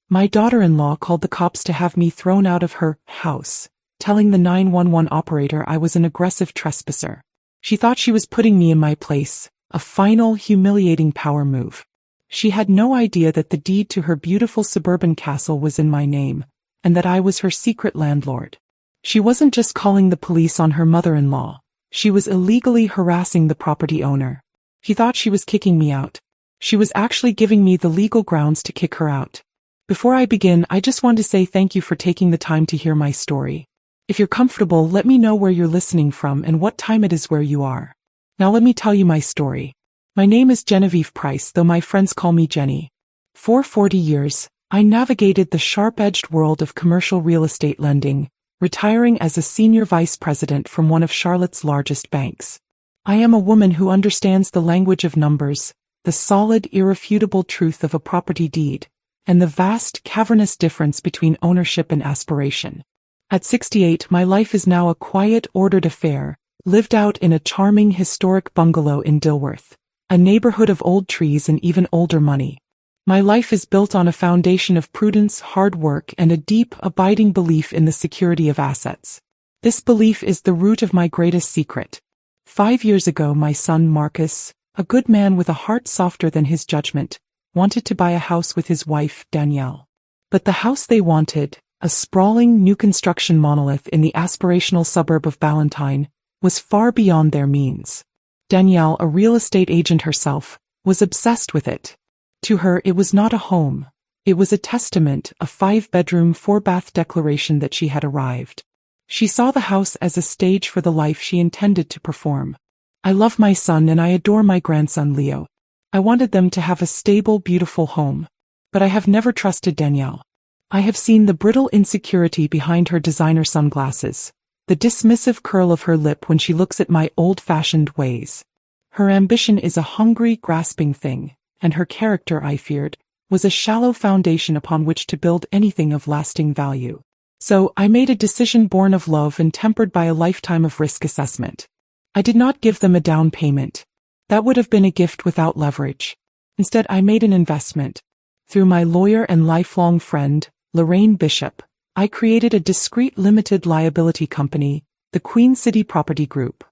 My daughter-in-law called the cops to have me thrown out of her house, telling the 911 operator I was an aggressive trespasser. She thought she was putting me in my place, a final humiliating power move. She had no idea that the deed to her beautiful suburban castle was in my name, and that I was her secret landlord. She wasn't just calling the police on her mother-in-law. She was illegally harassing the property owner. She thought she was kicking me out. She was actually giving me the legal grounds to kick her out. Before I begin, I just want to say thank you for taking the time to hear my story. If you're comfortable, let me know where you're listening from and what time it is where you are. Now let me tell you my story. My name is Genevieve Price, though my friends call me Jenny. For 40 years, I navigated the sharp-edged world of commercial real estate lending, retiring as a senior vice president from one of Charlotte's largest banks. I am a woman who understands the language of numbers, the solid, irrefutable truth of a property deed, and the vast, cavernous difference between ownership and aspiration. At 68, my life is now a quiet, ordered affair, lived out in a charming historic bungalow in Dilworth, a neighborhood of old trees and even older money. My life is built on a foundation of prudence, hard work, and a deep, abiding belief in the security of assets. This belief is the root of my greatest secret. 5 years ago, my son Marcus, a good man with a heart softer than his judgment, wanted to buy a house with his wife, Danielle. But the house they wanted, a sprawling new construction monolith in the aspirational suburb of Ballantyne, was far beyond their means. Danielle, a real estate agent herself, was obsessed with it. To her, it was not a home. It was a testament, a 5-bedroom, 4-bath declaration that she had arrived. She saw the house as a stage for the life she intended to perform. I love my son and I adore my grandson Leo. I wanted them to have a stable, beautiful home. But I have never trusted Danielle. I have seen the brittle insecurity behind her designer sunglasses, the dismissive curl of her lip when she looks at my old-fashioned ways. Her ambition is a hungry, grasping thing, and her character, I feared, was a shallow foundation upon which to build anything of lasting value. So, I made a decision born of love and tempered by a lifetime of risk assessment. I did not give them a down payment. That would have been a gift without leverage. Instead, I made an investment. Through my lawyer and lifelong friend, Lorraine Bishop, I created a discreet limited liability company, the Queen City Property Group.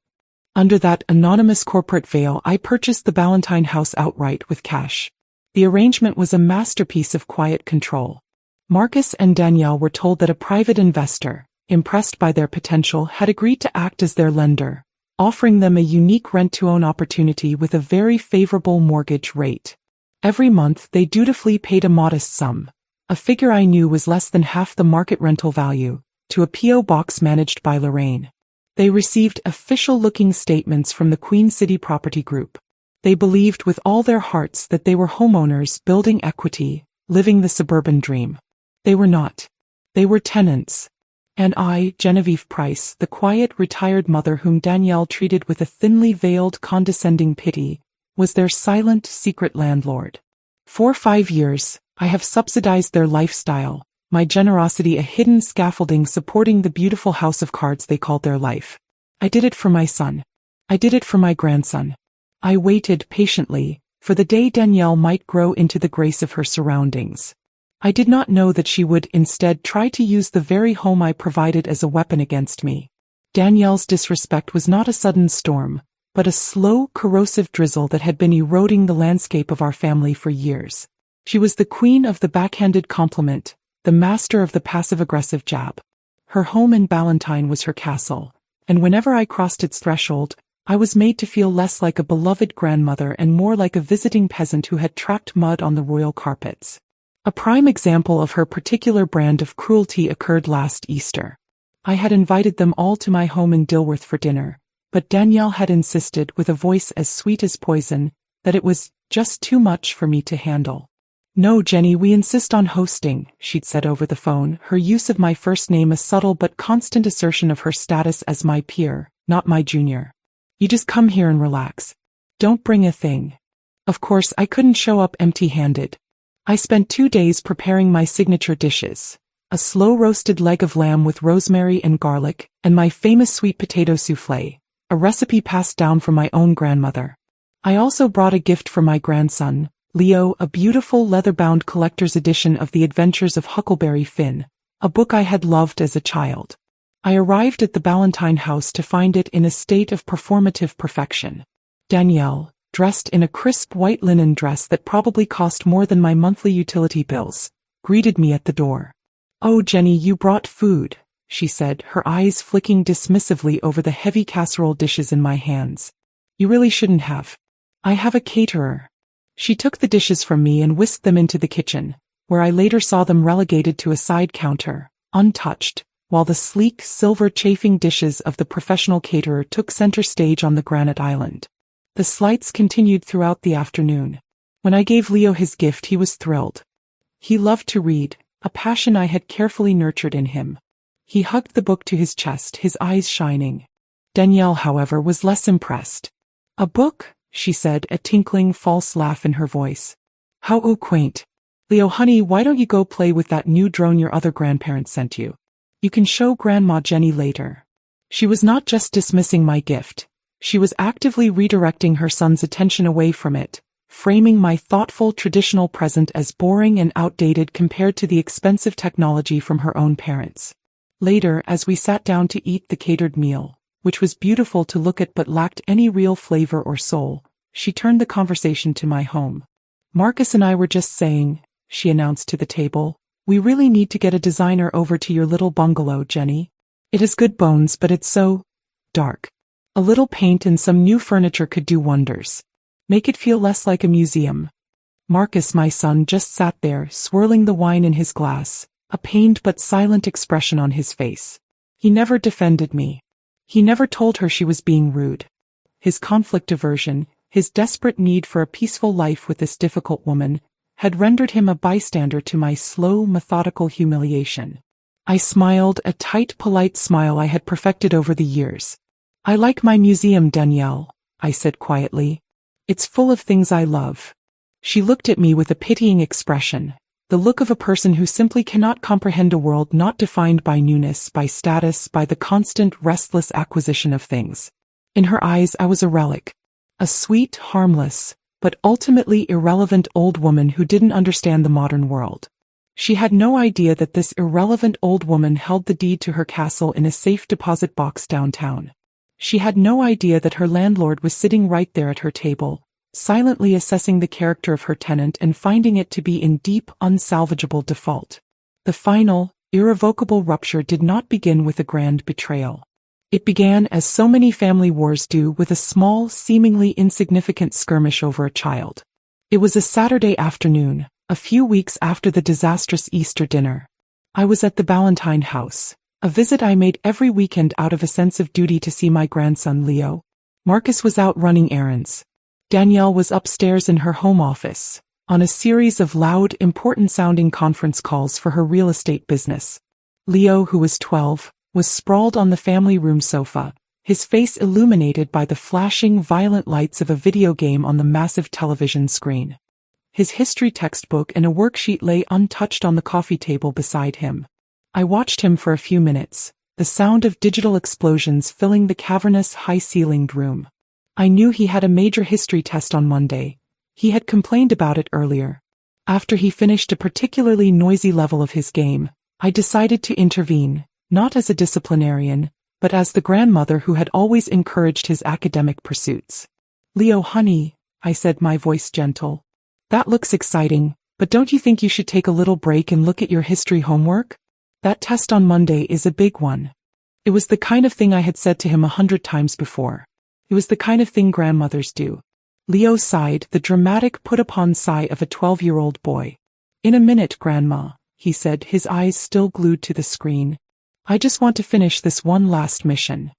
Under that anonymous corporate veil, I purchased the Ballantyne house outright with cash. The arrangement was a masterpiece of quiet control. Marcus and Danielle were told that a private investor, impressed by their potential, had agreed to act as their lender, offering them a unique rent-to-own opportunity with a very favorable mortgage rate. Every month, they dutifully paid a modest sum, a figure I knew was less than half the market rental value, to a P.O. box managed by Lorraine. They received official-looking statements from the Queen City Property Group. They believed with all their hearts that they were homeowners building equity, living the suburban dream. They were not. They were tenants. And I, Genevieve Price, the quiet, retired mother whom Danielle treated with a thinly veiled, condescending pity, was their silent, secret landlord. For 5 years, I have subsidized their lifestyle, my generosity a hidden scaffolding supporting the beautiful house of cards they called their life. I did it for my son. I did it for my grandson. I waited patiently, for the day Danielle might grow into the grace of her surroundings. I did not know that she would instead try to use the very home I provided as a weapon against me. Danielle's disrespect was not a sudden storm, but a slow, corrosive drizzle that had been eroding the landscape of our family for years. She was the queen of the backhanded compliment, the master of the passive-aggressive jab. Her home in Ballantyne was her castle, and whenever I crossed its threshold, I was made to feel less like a beloved grandmother and more like a visiting peasant who had tracked mud on the royal carpets. A prime example of her particular brand of cruelty occurred last Easter. I had invited them all to my home in Dilworth for dinner, but Danielle had insisted, with a voice as sweet as poison, that it was just too much for me to handle. "No, Jenny, we insist on hosting," she'd said over the phone, her use of my first name a subtle but constant assertion of her status as my peer, not my junior. "You just come here and relax. Don't bring a thing." Of course, I couldn't show up empty-handed. I spent 2 days preparing my signature dishes, a slow-roasted leg of lamb with rosemary and garlic, and my famous sweet potato soufflé, a recipe passed down from my own grandmother. I also brought a gift for my grandson, Leo, a beautiful leather-bound collector's edition of The Adventures of Huckleberry Finn, a book I had loved as a child. I arrived at the Ballantyne house to find it in a state of performative perfection. Danielle, dressed in a crisp white linen dress that probably cost more than my monthly utility bills, greeted me at the door. "Oh, Jenny, you brought food," she said, her eyes flicking dismissively over the heavy casserole dishes in my hands. "You really shouldn't have. I have a caterer." She took the dishes from me and whisked them into the kitchen, where I later saw them relegated to a side counter, untouched, while the sleek silver chafing dishes of the professional caterer took center stage on the granite island. The slights continued throughout the afternoon. When I gave Leo his gift, he was thrilled. He loved to read, a passion I had carefully nurtured in him. He hugged the book to his chest, his eyes shining. Danielle, however, was less impressed. "A book?" she said, a tinkling false laugh in her voice. "How quaint. Leo, honey, why don't you go play with that new drone your other grandparents sent you? You can show Grandma Jenny later." She was not just dismissing my gift. She was actively redirecting her son's attention away from it, framing my thoughtful traditional present as boring and outdated compared to the expensive technology from her own parents. Later, as we sat down to eat the catered meal, which was beautiful to look at but lacked any real flavor or soul, she turned the conversation to my home. "Marcus and I were just saying," she announced to the table, "we really need to get a designer over to your little bungalow, Jenny. It has good bones, but it's so dark. A little paint and some new furniture could do wonders. Make it feel less like a museum." Marcus, my son, just sat there, swirling the wine in his glass, a pained but silent expression on his face. He never defended me. He never told her she was being rude. His conflict aversion, his desperate need for a peaceful life with this difficult woman, had rendered him a bystander to my slow, methodical humiliation. I smiled, a tight, polite smile I had perfected over the years. "I like my museum, Danielle," I said quietly. "It's full of things I love." She looked at me with a pitying expression, the look of a person who simply cannot comprehend a world not defined by newness, by status, by the constant, restless acquisition of things. In her eyes I was a relic. A sweet, harmless, but ultimately irrelevant old woman who didn't understand the modern world. She had no idea that this irrelevant old woman held the deed to her castle in a safe deposit box downtown. She had no idea that her landlord was sitting right there at her table, silently assessing the character of her tenant and finding it to be in deep, unsalvageable default. The final, irrevocable rupture did not begin with a grand betrayal. It began, as so many family wars do, with a small, seemingly insignificant skirmish over a child. It was a Saturday afternoon, a few weeks after the disastrous Easter dinner. I was at the Ballantyne house, a visit I made every weekend out of a sense of duty to see my grandson Leo. Marcus was out running errands. Danielle was upstairs in her home office, on a series of loud, important-sounding conference calls for her real estate business. Leo, who was 12, was sprawled on the family room sofa, his face illuminated by the flashing, violent lights of a video game on the massive television screen. His history textbook and a worksheet lay untouched on the coffee table beside him. I watched him for a few minutes, the sound of digital explosions filling the cavernous, high-ceilinged room. I knew he had a major history test on Monday. He had complained about it earlier. After he finished a particularly noisy level of his game, I decided to intervene, not as a disciplinarian, but as the grandmother who had always encouraged his academic pursuits. "Leo, honey," I said, my voice gentle. "That looks exciting, but don't you think you should take a little break and look at your history homework? That test on Monday is a big one." It was the kind of thing I had said to him 100 times before. It was the kind of thing grandmothers do. Leo sighed, the dramatic put-upon sigh of a 12-year-old boy. "In a minute, Grandma," he said, his eyes still glued to the screen. "I just want to finish this one last mission."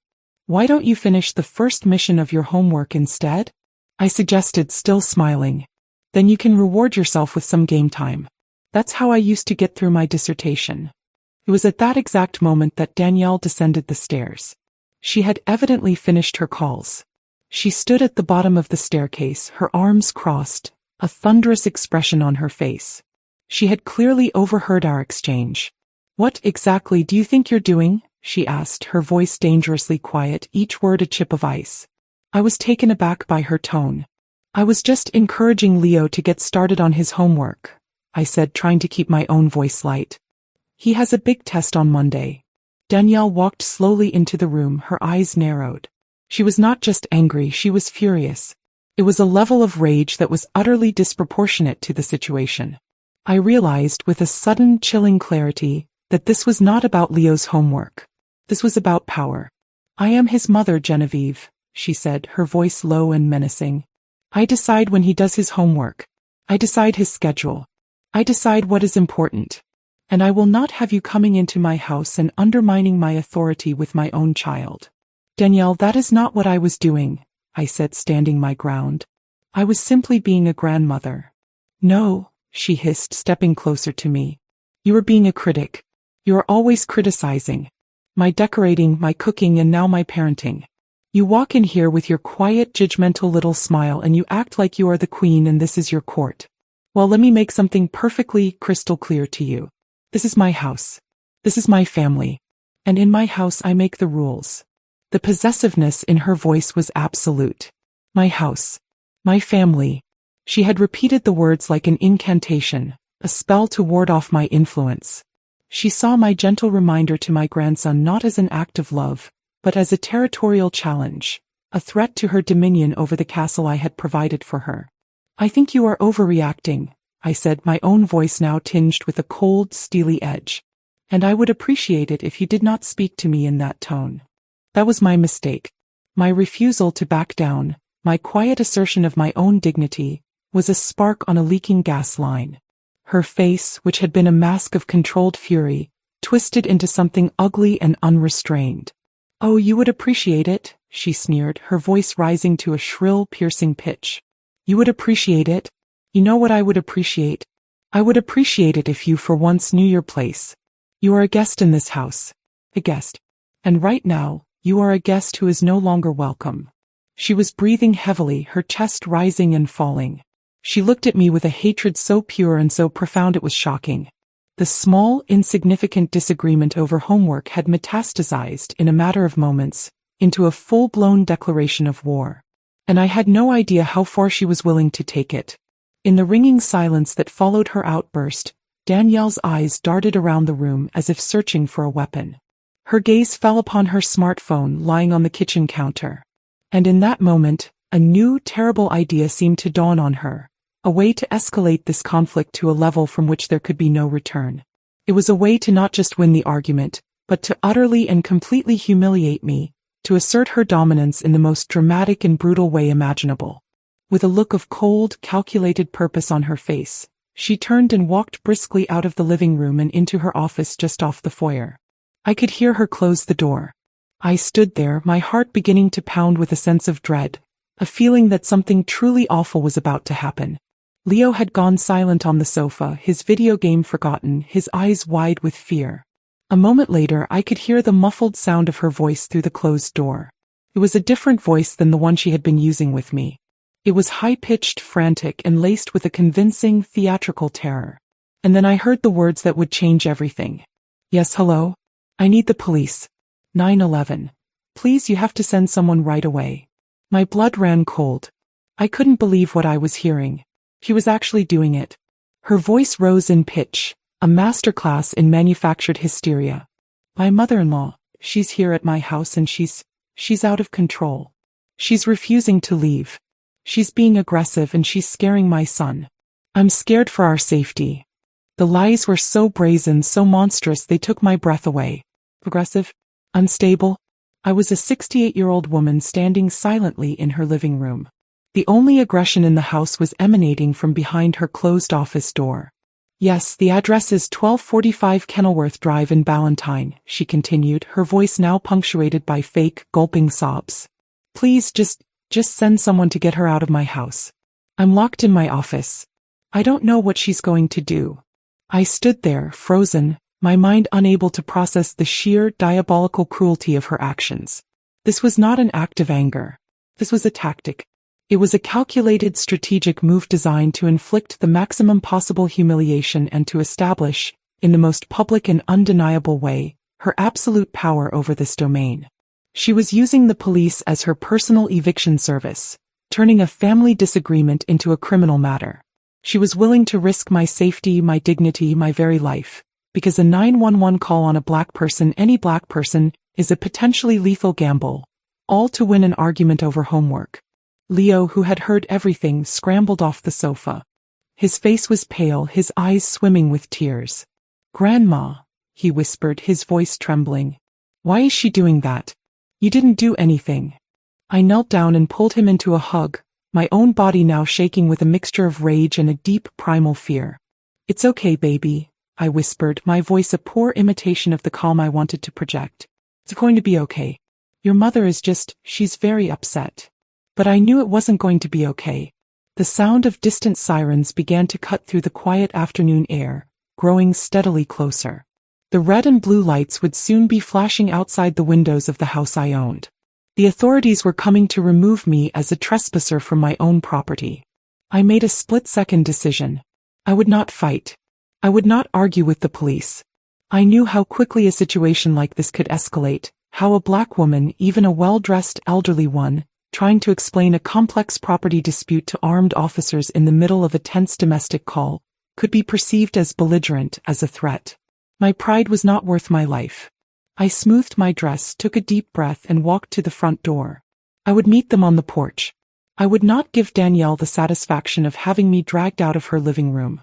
"Why don't you finish the first mission of your homework instead?" I suggested, still smiling. "Then you can reward yourself with some game time. That's how I used to get through my dissertation." It was at that exact moment that Danielle descended the stairs. She had evidently finished her calls. She stood at the bottom of the staircase, her arms crossed, a thunderous expression on her face. She had clearly overheard our exchange. "What exactly do you think you're doing?" she asked, her voice dangerously quiet, each word a chip of ice. I was taken aback by her tone. I was just encouraging Leo to get started on his homework, I said, trying to keep my own voice light. He has a big test on Monday. Danielle walked slowly into the room, her eyes narrowed. She was not just angry, she was furious. It was a level of rage that was utterly disproportionate to the situation. I realized with a sudden chilling clarity that this was not about Leo's homework. This was about power. I am his mother, Genevieve, she said, her voice low and menacing. I decide when he does his homework. I decide his schedule. I decide what is important. And I will not have you coming into my house and undermining my authority with my own child. Danielle, that is not what I was doing, I said, standing my ground. I was simply being a grandmother. No, she hissed, stepping closer to me. You are being a critic. You are always criticizing. My decorating, my cooking, and now my parenting. You walk in here with your quiet, judgmental little smile and you act like you are the queen and this is your court. Well, let me make something perfectly crystal clear to you. This is my house. This is my family. And in my house I make the rules. The possessiveness in her voice was absolute. My house. My family. She had repeated the words like an incantation, a spell to ward off my influence. She saw my gentle reminder to my grandson not as an act of love, but as a territorial challenge, a threat to her dominion over the castle I had provided for her. I think you are overreacting, I said, my own voice now tinged with a cold, steely edge. And I would appreciate it if you did not speak to me in that tone. That was my mistake. My refusal to back down, my quiet assertion of my own dignity, was a spark on a leaking gas line. Her face, which had been a mask of controlled fury, twisted into something ugly and unrestrained. Oh, you would appreciate it, she sneered, her voice rising to a shrill, piercing pitch. You would appreciate it? You know what I would appreciate? I would appreciate it if you for once knew your place. You are a guest in this house. A guest. And right now, you are a guest who is no longer welcome. She was breathing heavily, her chest rising and falling. She looked at me with a hatred so pure and so profound it was shocking. The small, insignificant disagreement over homework had metastasized in a matter of moments into a full-blown declaration of war. And I had no idea how far she was willing to take it. In the ringing silence that followed her outburst, Danielle's eyes darted around the room as if searching for a weapon. Her gaze fell upon her smartphone lying on the kitchen counter. And in that moment, a new, terrible idea seemed to dawn on her. A way to escalate this conflict to a level from which there could be no return. It was a way to not just win the argument, but to utterly and completely humiliate me, to assert her dominance in the most dramatic and brutal way imaginable. With a look of cold, calculated purpose on her face, she turned and walked briskly out of the living room and into her office just off the foyer. I could hear her close the door. I stood there, my heart beginning to pound with a sense of dread, a feeling that something truly awful was about to happen. Leo had gone silent on the sofa, his video game forgotten, his eyes wide with fear. A moment later, I could hear the muffled sound of her voice through the closed door. It was a different voice than the one she had been using with me. It was high-pitched, frantic, and laced with a convincing, theatrical terror. And then I heard the words that would change everything. Yes, hello? I need the police. 911. Please, you have to send someone right away. My blood ran cold. I couldn't believe what I was hearing. She was actually doing it. Her voice rose in pitch, a masterclass in manufactured hysteria. My mother-in-law, she's here at my house and she's out of control. She's refusing to leave. She's being aggressive and she's scaring my son. I'm scared for our safety. The lies were so brazen, so monstrous they took my breath away. Aggressive? Unstable? I was a 68-year-old woman standing silently in her living room. The only aggression in the house was emanating from behind her closed office door. Yes, the address is 1245 Kenilworth Drive in Ballantyne, she continued, her voice now punctuated by fake, gulping sobs. Please just send someone to get her out of my house. I'm locked in my office. I don't know what she's going to do. I stood there, frozen, my mind unable to process the sheer, diabolical cruelty of her actions. This was not an act of anger. This was a tactic. It was a calculated, strategic move designed to inflict the maximum possible humiliation and to establish, in the most public and undeniable way, her absolute power over this domain. She was using the police as her personal eviction service, turning a family disagreement into a criminal matter. She was willing to risk my safety, my dignity, my very life, because a 911 call on a black person, any black person, is a potentially lethal gamble, all to win an argument over homework. Leo, who had heard everything, scrambled off the sofa. His face was pale, his eyes swimming with tears. "Grandma," he whispered, his voice trembling. "Why is she doing that? You didn't do anything." I knelt down and pulled him into a hug, my own body now shaking with a mixture of rage and a deep primal fear. "It's okay, baby," I whispered, my voice a poor imitation of the calm I wanted to project. "It's going to be okay. Your mother is she's very upset." But I knew it wasn't going to be okay. The sound of distant sirens began to cut through the quiet afternoon air, growing steadily closer. The red and blue lights would soon be flashing outside the windows of the house I owned. The authorities were coming to remove me as a trespasser from my own property. I made a split-second decision. I would not fight. I would not argue with the police. I knew how quickly a situation like this could escalate, how a black woman, even a well-dressed elderly one, trying to explain a complex property dispute to armed officers in the middle of a tense domestic call, could be perceived as belligerent, as a threat. My pride was not worth my life. I smoothed my dress, took a deep breath, and walked to the front door. I would meet them on the porch. I would not give Danielle the satisfaction of having me dragged out of her living room.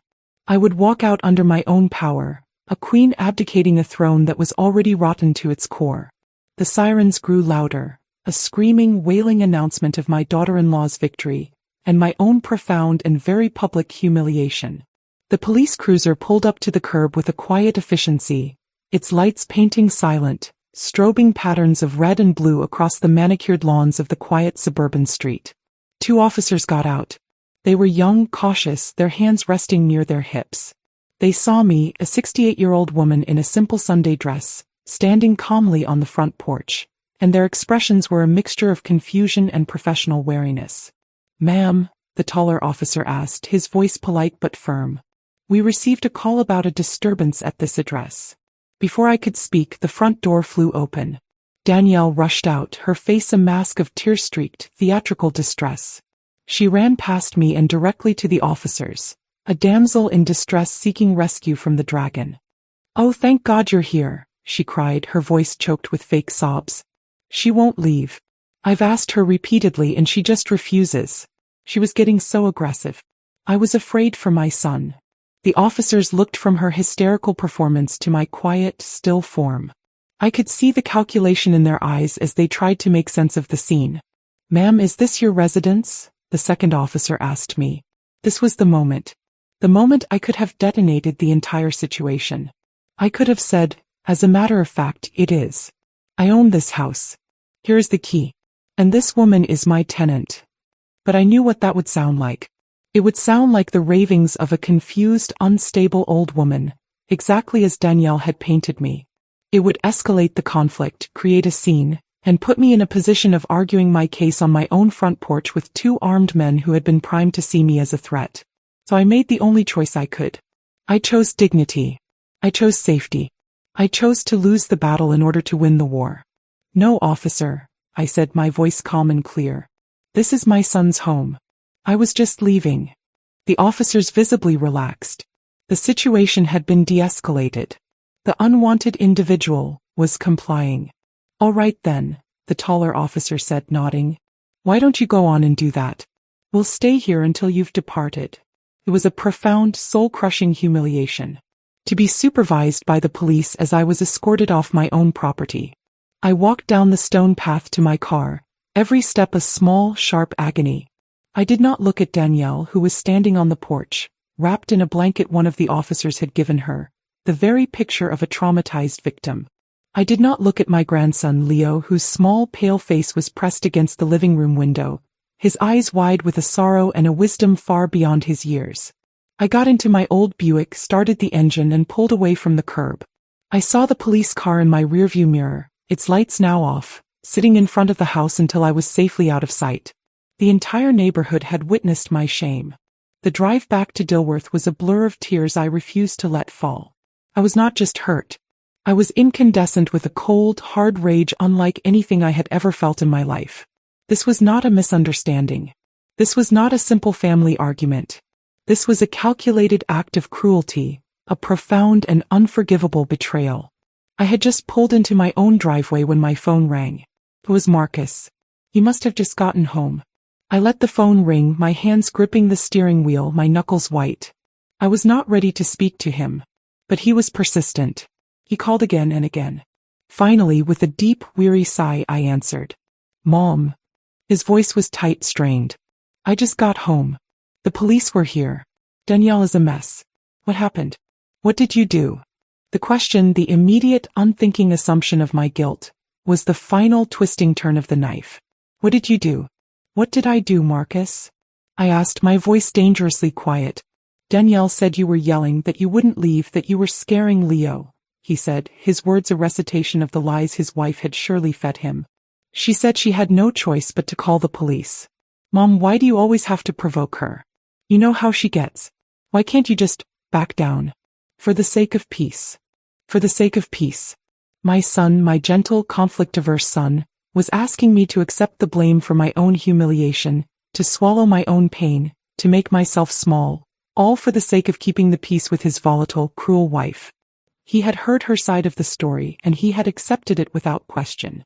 I would walk out under my own power, a queen abdicating a throne that was already rotten to its core. The sirens grew louder, a screaming, wailing announcement of my daughter-in-law's victory, and my own profound and very public humiliation. The police cruiser pulled up to the curb with a quiet efficiency, its lights painting silent, strobing patterns of red and blue across the manicured lawns of the quiet suburban street. 2 officers got out. They were young, cautious, their hands resting near their hips. They saw me, a 68-year-old woman in a simple Sunday dress, standing calmly on the front porch, and their expressions were a mixture of confusion and professional wariness. "Ma'am," the taller officer asked, his voice polite but firm. "We received a call about a disturbance at this address." Before I could speak, the front door flew open. Danielle rushed out, her face a mask of tear-streaked, theatrical distress. She ran past me and directly to the officers, a damsel in distress seeking rescue from the dragon. "Oh, thank God you're here," she cried, her voice choked with fake sobs. "She won't leave. I've asked her repeatedly and she just refuses. She was getting so aggressive. I was afraid for my son." The officers looked from her hysterical performance to my quiet, still form. I could see the calculation in their eyes as they tried to make sense of the scene. "Ma'am, is this your residence?" the second officer asked me. This was the moment. The moment I could have detonated the entire situation. I could have said, "As a matter of fact, it is. I own this house. Here is the key. And this woman is my tenant." But I knew what that would sound like. It would sound like the ravings of a confused, unstable old woman, exactly as Danielle had painted me. It would escalate the conflict, create a scene, and put me in a position of arguing my case on my own front porch with 2 armed men who had been primed to see me as a threat. So I made the only choice I could. I chose dignity. I chose safety. I chose to lose the battle in order to win the war. "No, officer," I said, my voice calm and clear. "This is my son's home. I was just leaving." The officers visibly relaxed. The situation had been de-escalated. The unwanted individual was complying. "All right then," the taller officer said, nodding. "Why don't you go on and do that? We'll stay here until you've departed." It was a profound, soul-crushing humiliation. To be supervised by the police as I was escorted off my own property. I walked down the stone path to my car, every step a small, sharp agony. I did not look at Danielle, who was standing on the porch, wrapped in a blanket one of the officers had given her, the very picture of a traumatized victim. I did not look at my grandson Leo, whose small, pale face was pressed against the living room window, his eyes wide with a sorrow and a wisdom far beyond his years. I got into my old Buick, started the engine, and pulled away from the curb. I saw the police car in my rearview mirror, its lights now off, sitting in front of the house until I was safely out of sight. The entire neighborhood had witnessed my shame. The drive back to Dilworth was a blur of tears I refused to let fall. I was not just hurt. I was incandescent with a cold, hard rage unlike anything I had ever felt in my life. This was not a misunderstanding. This was not a simple family argument. This was a calculated act of cruelty, a profound and unforgivable betrayal. I had just pulled into my own driveway when my phone rang. It was Marcus. He must have just gotten home. I let the phone ring, my hands gripping the steering wheel, my knuckles white. I was not ready to speak to him. But he was persistent. He called again and again. Finally, with a deep, weary sigh, I answered. Mom. His voice was tight, strained. I just got home. The police were here. Danielle is a mess. What happened? What did you do? The question, the immediate, unthinking assumption of my guilt, was the final twisting turn of the knife. What did you do? What did I do, Marcus? I asked, my voice dangerously quiet. Danielle said you were yelling, that you wouldn't leave, that you were scaring Leo, he said, his words a recitation of the lies his wife had surely fed him. She said she had no choice but to call the police. Mom, why do you always have to provoke her? You know how she gets. Why can't you just back down? For the sake of peace. For the sake of peace. My son, my gentle, conflict-averse son, was asking me to accept the blame for my own humiliation, to swallow my own pain, to make myself small, all for the sake of keeping the peace with his volatile, cruel wife. He had heard her side of the story, and he had accepted it without question.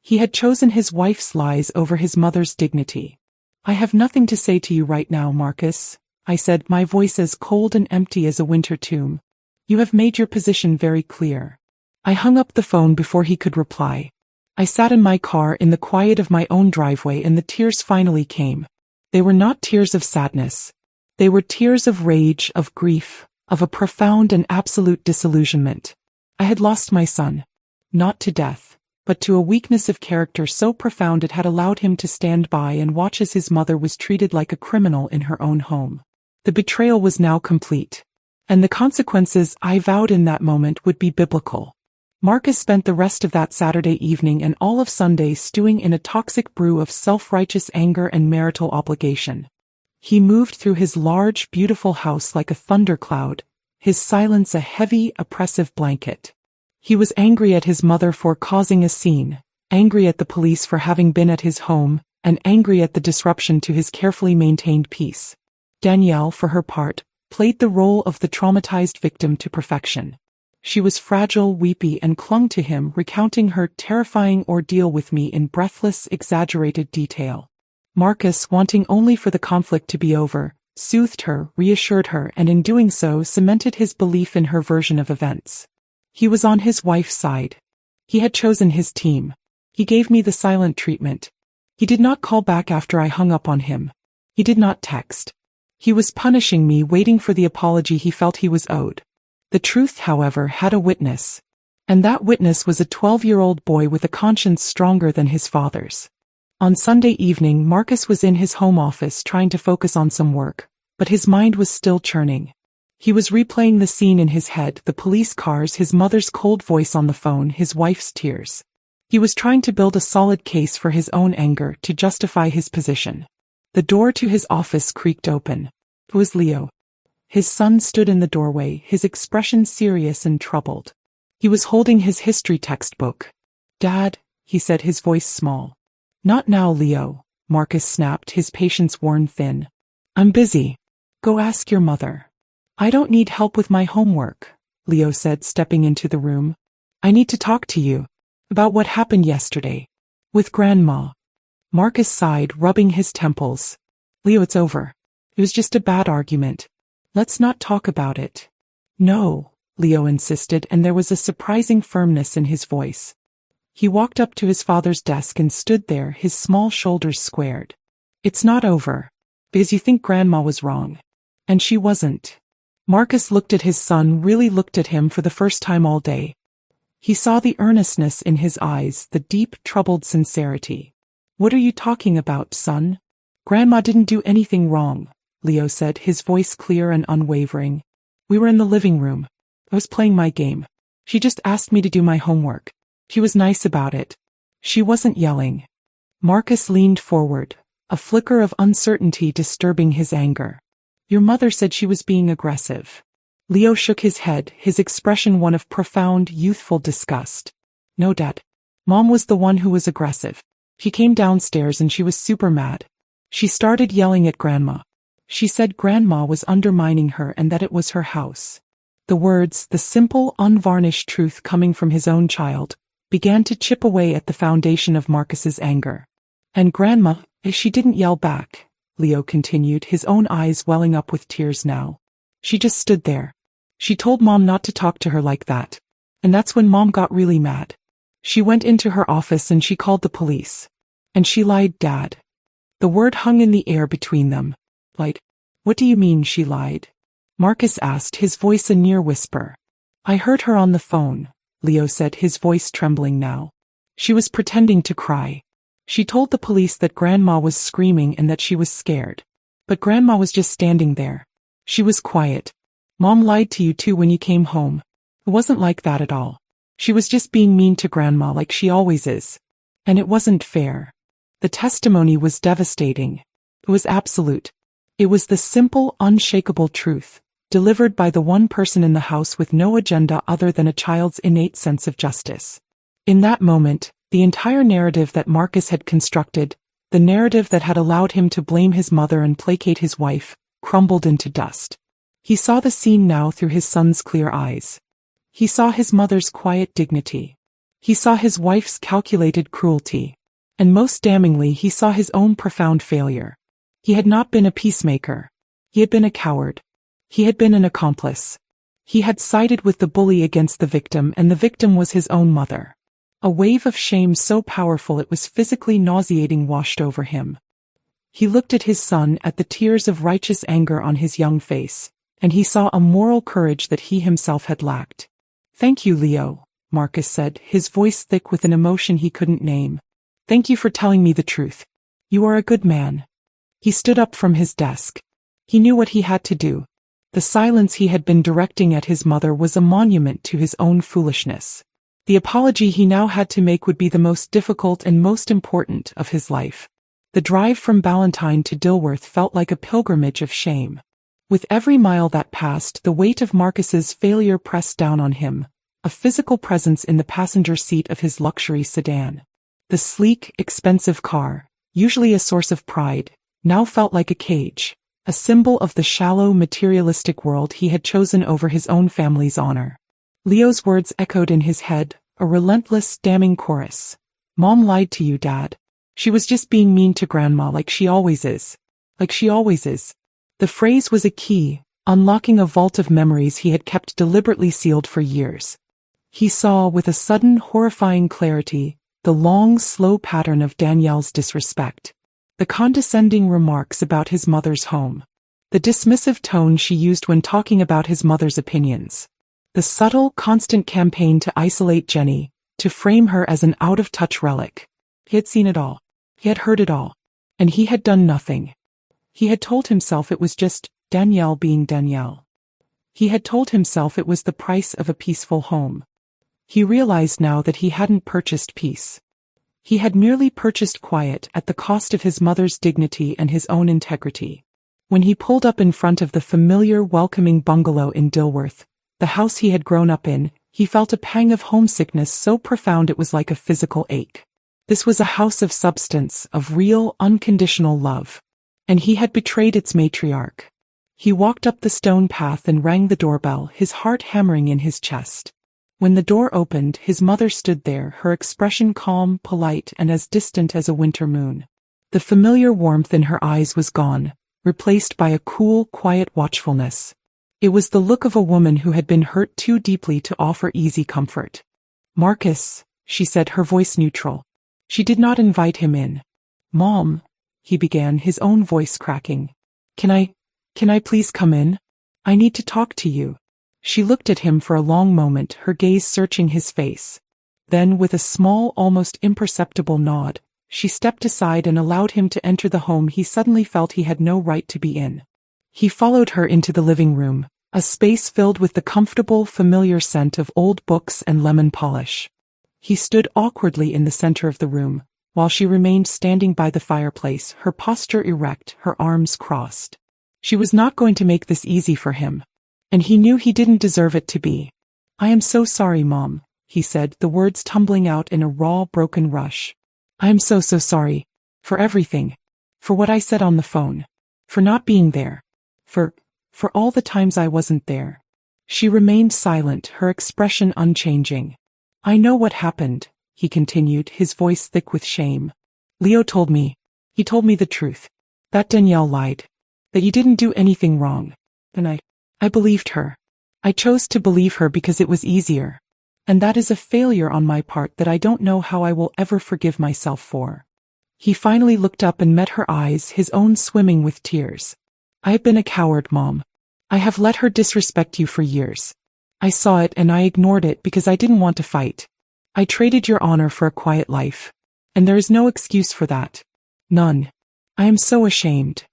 He had chosen his wife's lies over his mother's dignity. I have nothing to say to you right now, Marcus, I said, my voice as cold and empty as a winter tomb. You have made your position very clear. I hung up the phone before he could reply. I sat in my car in the quiet of my own driveway, and the tears finally came. They were not tears of sadness. They were tears of rage, of grief, of a profound and absolute disillusionment. I had lost my son. Not to death, but to a weakness of character so profound it had allowed him to stand by and watch as his mother was treated like a criminal in her own home. The betrayal was now complete. And the consequences, I vowed in that moment, would be biblical. Marcus spent the rest of that Saturday evening and all of Sunday stewing in a toxic brew of self-righteous anger and marital obligation. He moved through his large, beautiful house like a thundercloud, his silence a heavy, oppressive blanket. He was angry at his mother for causing a scene, angry at the police for having been at his home, and angry at the disruption to his carefully maintained peace. Danielle, for her part, played the role of the traumatized victim to perfection. She was fragile, weepy, and clung to him, recounting her terrifying ordeal with me in breathless, exaggerated detail. Marcus, wanting only for the conflict to be over, soothed her, reassured her, and in doing so cemented his belief in her version of events. He was on his wife's side. He had chosen his team. He gave me the silent treatment. He did not call back after I hung up on him. He did not text. He was punishing me, waiting for the apology he felt he was owed. The truth, however, had a witness. And that witness was a 12-year-old boy with a conscience stronger than his father's. On Sunday evening, Marcus was in his home office trying to focus on some work, but his mind was still churning. He was replaying the scene in his head, the police cars, his mother's cold voice on the phone, his wife's tears. He was trying to build a solid case for his own anger to justify his position. The door to his office creaked open. It was Leo. His son stood in the doorway, his expression serious and troubled. He was holding his history textbook. "Dad," he said, his voice small. "Not now, Leo," Marcus snapped, his patience worn thin. "I'm busy. Go ask your mother." "I don't need help with my homework," Leo said, stepping into the room. "I need to talk to you about what happened yesterday with Grandma." Marcus sighed, rubbing his temples. "Leo, it's over. It was just a bad argument. Let's not talk about it." "No," Leo insisted, and there was a surprising firmness in his voice. He walked up to his father's desk and stood there, his small shoulders squared. "It's not over. Because you think Grandma was wrong. And she wasn't." Marcus looked at his son, really looked at him for the first time all day. He saw the earnestness in his eyes, the deep, troubled sincerity. "What are you talking about, son? Grandma didn't do anything wrong," Leo said, his voice clear and unwavering. "We were in the living room. I was playing my game. She just asked me to do my homework. She was nice about it. She wasn't yelling." Marcus leaned forward, a flicker of uncertainty disturbing his anger. "Your mother said she was being aggressive." Leo shook his head, his expression one of profound, youthful disgust. "No, Dad. Mom was the one who was aggressive. She came downstairs and she was super mad. She started yelling at Grandma. She said Grandma was undermining her and that it was her house. The words, the simple, unvarnished truth coming from his own child, began to chip away at the foundation of Marcus's anger. And Grandma, she didn't yell back, Leo continued, his own eyes welling up with tears now. She just stood there. She told Mom not to talk to her like that. And that's when Mom got really mad. She went into her office and she called the police. And she lied, Dad. The word hung in the air between them. Lied? What do you mean she lied? Marcus asked, his voice a near whisper. I heard her on the phone, Leo said, his voice trembling now. She was pretending to cry. She told the police that Grandma was screaming and that she was scared. But Grandma was just standing there. She was quiet. Mom lied to you too when you came home. It wasn't like that at all. She was just being mean to Grandma like she always is. And it wasn't fair. The testimony was devastating. It was absolute. It was the simple, unshakable truth, delivered by the one person in the house with no agenda other than a child's innate sense of justice. In that moment, the entire narrative that Marcus had constructed, the narrative that had allowed him to blame his mother and placate his wife, crumbled into dust. He saw the scene now through his son's clear eyes. He saw his mother's quiet dignity. He saw his wife's calculated cruelty. And most damningly, he saw his own profound failure. He had not been a peacemaker. He had been a coward. He had been an accomplice. He had sided with the bully against the victim, and the victim was his own mother. A wave of shame so powerful it was physically nauseating washed over him. He looked at his son, at the tears of righteous anger on his young face, and he saw a moral courage that he himself had lacked. Thank you, Leo, Marcus said, his voice thick with an emotion he couldn't name. Thank you for telling me the truth. You are a good man. He stood up from his desk. He knew what he had to do. The silence he had been directing at his mother was a monument to his own foolishness. The apology he now had to make would be the most difficult and most important of his life. The drive from Ballantyne to Dilworth felt like a pilgrimage of shame. With every mile that passed, the weight of Marcus's failure pressed down on him, a physical presence in the passenger seat of his luxury sedan. The sleek, expensive car, usually a source of pride, now felt like a cage, a symbol of the shallow, materialistic world he had chosen over his own family's honor. Leo's words echoed in his head, a relentless, damning chorus. Mom lied to you, Dad. She was just being mean to Grandma like she always is. Like she always is. The phrase was a key, unlocking a vault of memories he had kept deliberately sealed for years. He saw, with a sudden, horrifying clarity, the long, slow pattern of Danielle's disrespect. The condescending remarks about his mother's home. The dismissive tone she used when talking about his mother's opinions. The subtle, constant campaign to isolate Jenny, to frame her as an out-of-touch relic. He had seen it all. He had heard it all. And he had done nothing. He had told himself it was just Danielle being Danielle. He had told himself it was the price of a peaceful home. He realized now that he hadn't purchased peace. He had merely purchased quiet at the cost of his mother's dignity and his own integrity. When he pulled up in front of the familiar, welcoming bungalow in Dilworth, the house he had grown up in, he felt a pang of homesickness so profound it was like a physical ache. This was a house of substance, of real, unconditional love. And he had betrayed its matriarch. He walked up the stone path and rang the doorbell, his heart hammering in his chest. When the door opened, his mother stood there, her expression calm, polite, and as distant as a winter moon. The familiar warmth in her eyes was gone, replaced by a cool, quiet watchfulness. It was the look of a woman who had been hurt too deeply to offer easy comfort. Marcus, she said, her voice neutral. She did not invite him in. Mom, he began, his own voice cracking. Can I please come in? I need to talk to you. She looked at him for a long moment, her gaze searching his face. Then, with a small, almost imperceptible nod, she stepped aside and allowed him to enter the home he suddenly felt he had no right to be in. He followed her into the living room, a space filled with the comfortable, familiar scent of old books and lemon polish. He stood awkwardly in the center of the room, while she remained standing by the fireplace, her posture erect, her arms crossed. She was not going to make this easy for him. And he knew he didn't deserve it to be. I am so sorry, Mom, he said, the words tumbling out in a raw, broken rush. I am so sorry. For everything. For what I said on the phone. For not being there. For all the times I wasn't there. She remained silent, her expression unchanging. I know what happened, he continued, his voice thick with shame. Leo told me. He told me the truth. That Danielle lied. That you didn't do anything wrong. And I believed her. I chose to believe her because it was easier. And that is a failure on my part that I don't know how I will ever forgive myself for. He finally looked up and met her eyes, his own swimming with tears. I have been a coward, Mom. I have let her disrespect you for years. I saw it and I ignored it because I didn't want to fight. I traded your honor for a quiet life. And there is no excuse for that. None. I am so ashamed.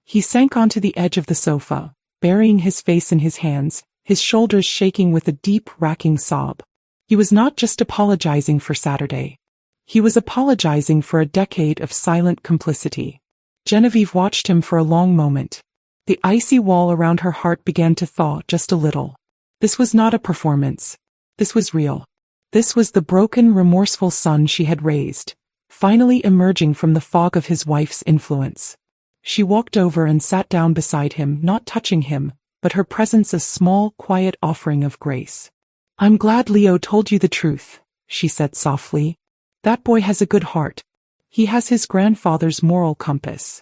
He sank onto the edge of the sofa, burying his face in his hands, his shoulders shaking with a deep, racking sob. He was not just apologizing for Saturday. He was apologizing for a decade of silent complicity. Genevieve watched him for a long moment. The icy wall around her heart began to thaw just a little. This was not a performance. This was real. This was the broken, remorseful son she had raised, finally emerging from the fog of his wife's influence. She walked over and sat down beside him, not touching him, but her presence a small, quiet offering of grace. I'm glad Leo told you the truth, she said softly. That boy has a good heart. He has his grandfather's moral compass.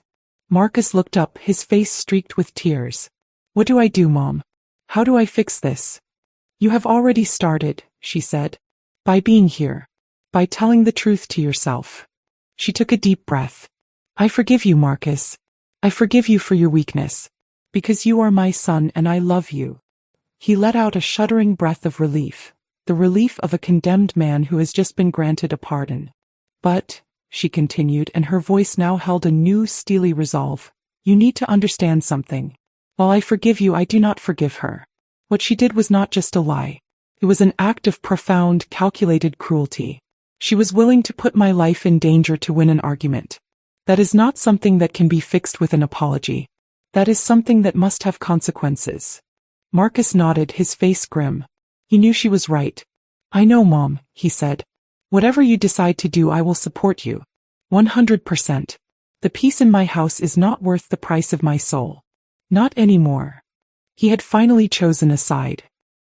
Marcus looked up, his face streaked with tears. What do I do, Mom? How do I fix this? You have already started, she said. By being here. By telling the truth to yourself. She took a deep breath. I forgive you, Marcus. I forgive you for your weakness. Because you are my son and I love you. He let out a shuddering breath of relief. The relief of a condemned man who has just been granted a pardon. But, she continued, and her voice now held a new steely resolve, you need to understand something. While I forgive you, I do not forgive her. What she did was not just a lie. It was an act of profound, calculated cruelty. She was willing to put my life in danger to win an argument. That is not something that can be fixed with an apology. That is something that must have consequences. Marcus nodded, his face grim. He knew she was right. I know, Mom, he said. Whatever you decide to do, I will support you. 100%. The peace in my house is not worth the price of my soul. Not anymore. He had finally chosen a side.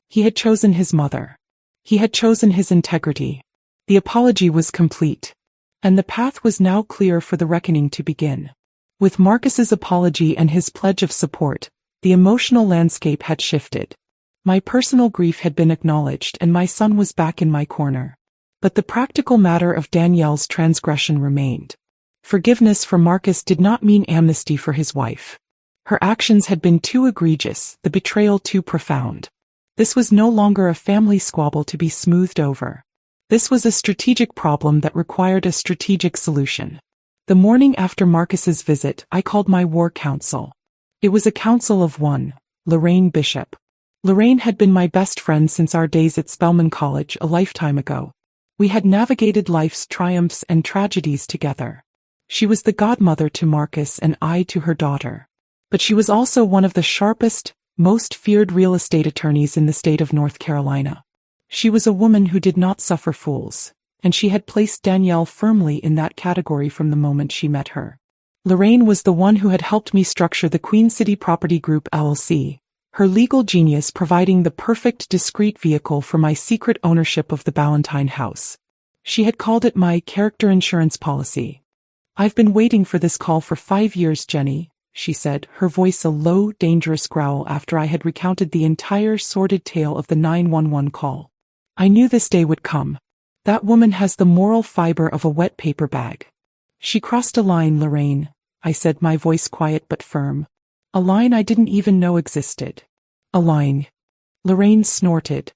He had chosen his mother. He had chosen his integrity. The apology was complete. And the path was now clear for the reckoning to begin. With Marcus's apology and his pledge of support, the emotional landscape had shifted. My personal grief had been acknowledged and my son was back in my corner. But the practical matter of Danielle's transgression remained. Forgiveness for Marcus did not mean amnesty for his wife. Her actions had been too egregious, the betrayal too profound. This was no longer a family squabble to be smoothed over. This was a strategic problem that required a strategic solution. The morning after Marcus's visit, I called my war council. It was a council of one, Lorraine Bishop. Lorraine had been my best friend since our days at Spelman College a lifetime ago. We had navigated life's triumphs and tragedies together. She was the godmother to Marcus and I to her daughter. But she was also one of the sharpest, most feared real estate attorneys in the state of North Carolina. She was a woman who did not suffer fools, and she had placed Danielle firmly in that category from the moment she met her. Lorraine was the one who had helped me structure the Queen City Property Group LLC, her legal genius providing the perfect discreet vehicle for my secret ownership of the Ballantine house. She had called it my character insurance policy. I've been waiting for this call for 5 years, Jenny, she said, her voice a low, dangerous growl after I had recounted the entire sordid tale of the 911 call. I knew this day would come. That woman has the moral fiber of a wet paper bag. She crossed a line, Lorraine, I said, my voice quiet but firm. A line I didn't even know existed. A line. Lorraine snorted.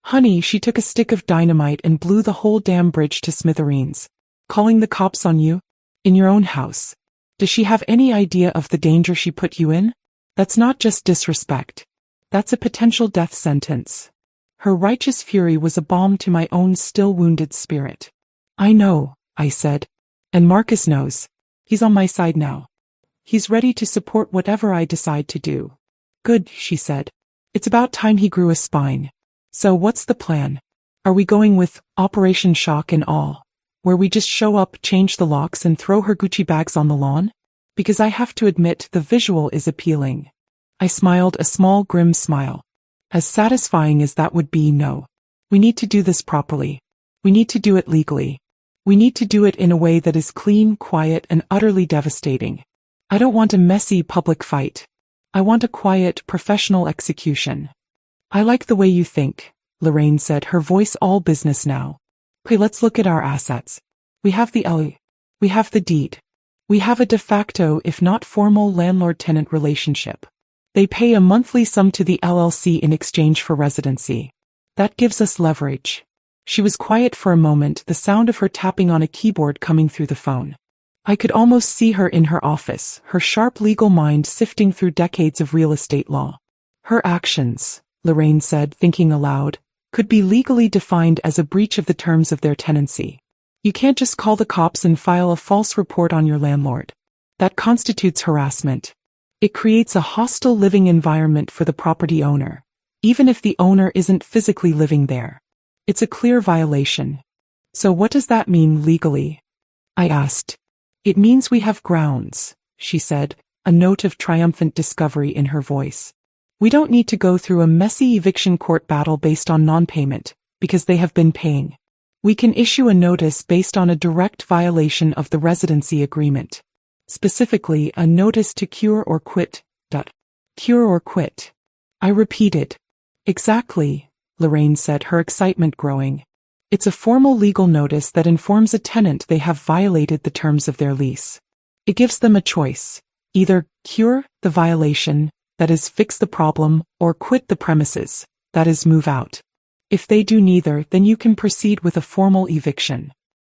Honey, she took a stick of dynamite and blew the whole damn bridge to smithereens. Calling the cops on you? In your own house. Does she have any idea of the danger she put you in? That's not just disrespect. That's a potential death sentence. Her righteous fury was a balm to my own still wounded spirit. I know, I said. And Marcus knows. He's on my side now. He's ready to support whatever I decide to do. Good, she said. It's about time he grew a spine. So what's the plan? Are we going with Operation Shock and Awe, where we just show up, change the locks and throw her Gucci bags on the lawn? Because I have to admit the visual is appealing. I smiled a small grim smile. As satisfying as that would be, no. We need to do this properly. We need to do it legally. We need to do it in a way that is clean, quiet, and utterly devastating. I don't want a messy public fight. I want a quiet, professional execution. I like the way you think, Lorraine said, her voice all business now. Okay, let's look at our assets. We have the LE. We have the deed. We have a de facto, if not formal, landlord-tenant relationship. They pay a monthly sum to the LLC in exchange for residency. That gives us leverage. She was quiet for a moment, the sound of her tapping on a keyboard coming through the phone. I could almost see her in her office, her sharp legal mind sifting through decades of real estate law. Her actions, Lorraine said, thinking aloud, could be legally defined as a breach of the terms of their tenancy. You can't just call the cops and file a false report on your landlord. That constitutes harassment. It creates a hostile living environment for the property owner, even if the owner isn't physically living there. It's a clear violation. So what does that mean legally? I asked. It means we have grounds, she said, a note of triumphant discovery in her voice. We don't need to go through a messy eviction court battle based on non-payment, because they have been paying. We can issue a notice based on a direct violation of the residency agreement. Specifically, a notice to cure or quit. Cure or quit. I repeated. Exactly, Lorraine said, her excitement growing. It's a formal legal notice that informs a tenant they have violated the terms of their lease. It gives them a choice. Either cure the violation, that is, fix the problem, or quit the premises, that is, move out. If they do neither, then you can proceed with a formal eviction.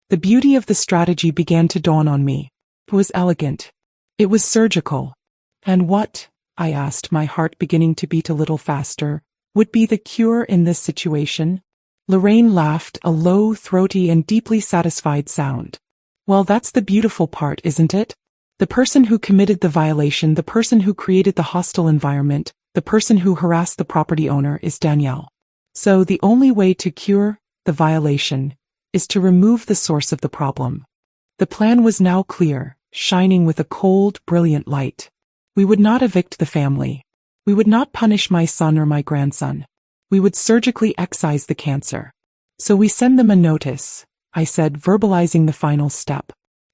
The beauty of the strategy began to dawn on me. It was elegant. It was surgical. And what, I asked, my heart beginning to beat a little faster, would be the cure in this situation? Lorraine laughed, a low, throaty, and deeply satisfied sound. Well, that's the beautiful part, isn't it? The person who committed the violation, the person who created the hostile environment, the person who harassed the property owner is Danielle. So the only way to cure the violation is to remove the source of the problem. The plan was now clear, shining with a cold, brilliant light. We would not evict the family. We would not punish my son or my grandson. We would surgically excise the cancer. So we send them a notice, I said, verbalizing the final step.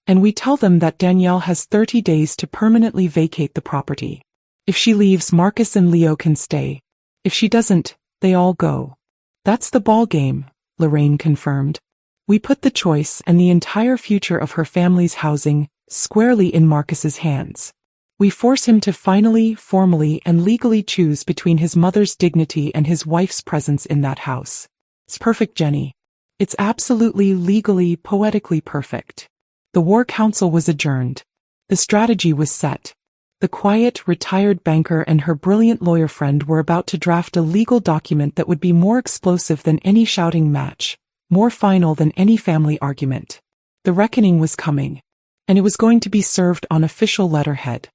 And we tell them that Danielle has 30 days to permanently vacate the property. If she leaves, Marcus and Leo can stay. If she doesn't, they all go. That's the ball game, Lorraine confirmed. We put the choice and the entire future of her family's housing squarely in Marcus's hands. We force him to finally, formally, and legally choose between his mother's dignity and his wife's presence in that house. It's perfect, Jenny. It's absolutely, legally, poetically perfect. The War Council was adjourned. The strategy was set. The quiet, retired banker and her brilliant lawyer friend were about to draft a legal document that would be more explosive than any shouting match, more final than any family argument. The reckoning was coming, and it was going to be served on official letterhead.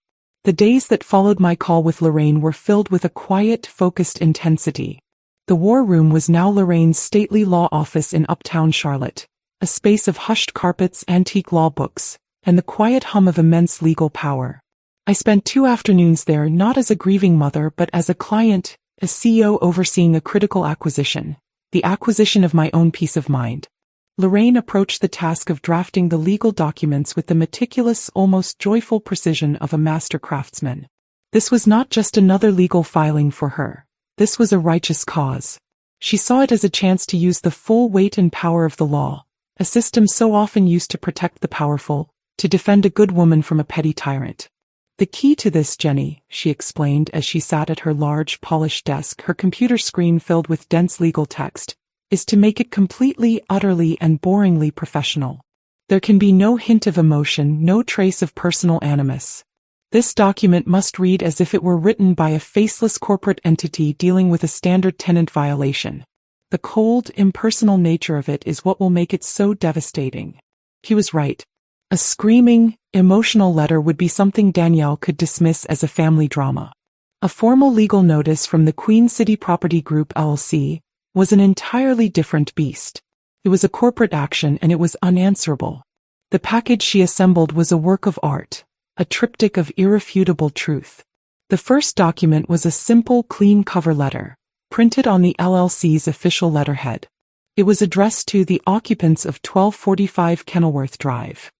The days that followed my call with Lorraine were filled with a quiet, focused intensity. The war room was now Lorraine's stately law office in uptown Charlotte, a space of hushed carpets, antique law books, and the quiet hum of immense legal power. I spent 2 afternoons there not as a grieving mother but as a client, a CEO overseeing a critical acquisition, the acquisition of my own peace of mind. Lorraine approached the task of drafting the legal documents with the meticulous, almost joyful precision of a master craftsman. This was not just another legal filing for her. This was a righteous cause. She saw it as a chance to use the full weight and power of the law, a system so often used to protect the powerful, to defend a good woman from a petty tyrant. The key to this, Jenny, she explained as she sat at her large, polished desk, her computer screen filled with dense legal text, is to make it completely, utterly, and boringly professional. There can be no hint of emotion, no trace of personal animus. This document must read as if it were written by a faceless corporate entity dealing with a standard tenant violation. The cold, impersonal nature of it is what will make it so devastating. He was right. A screaming, emotional letter would be something Danielle could dismiss as a family drama. A formal legal notice from the Queen City Property Group LLC was an entirely different beast. It was a corporate action and it was unanswerable. The package she assembled was a work of art, a triptych of irrefutable truth. The first document was a simple, clean cover letter, printed on the LLC's official letterhead. It was addressed to the occupants of 1245 Kenilworth Drive.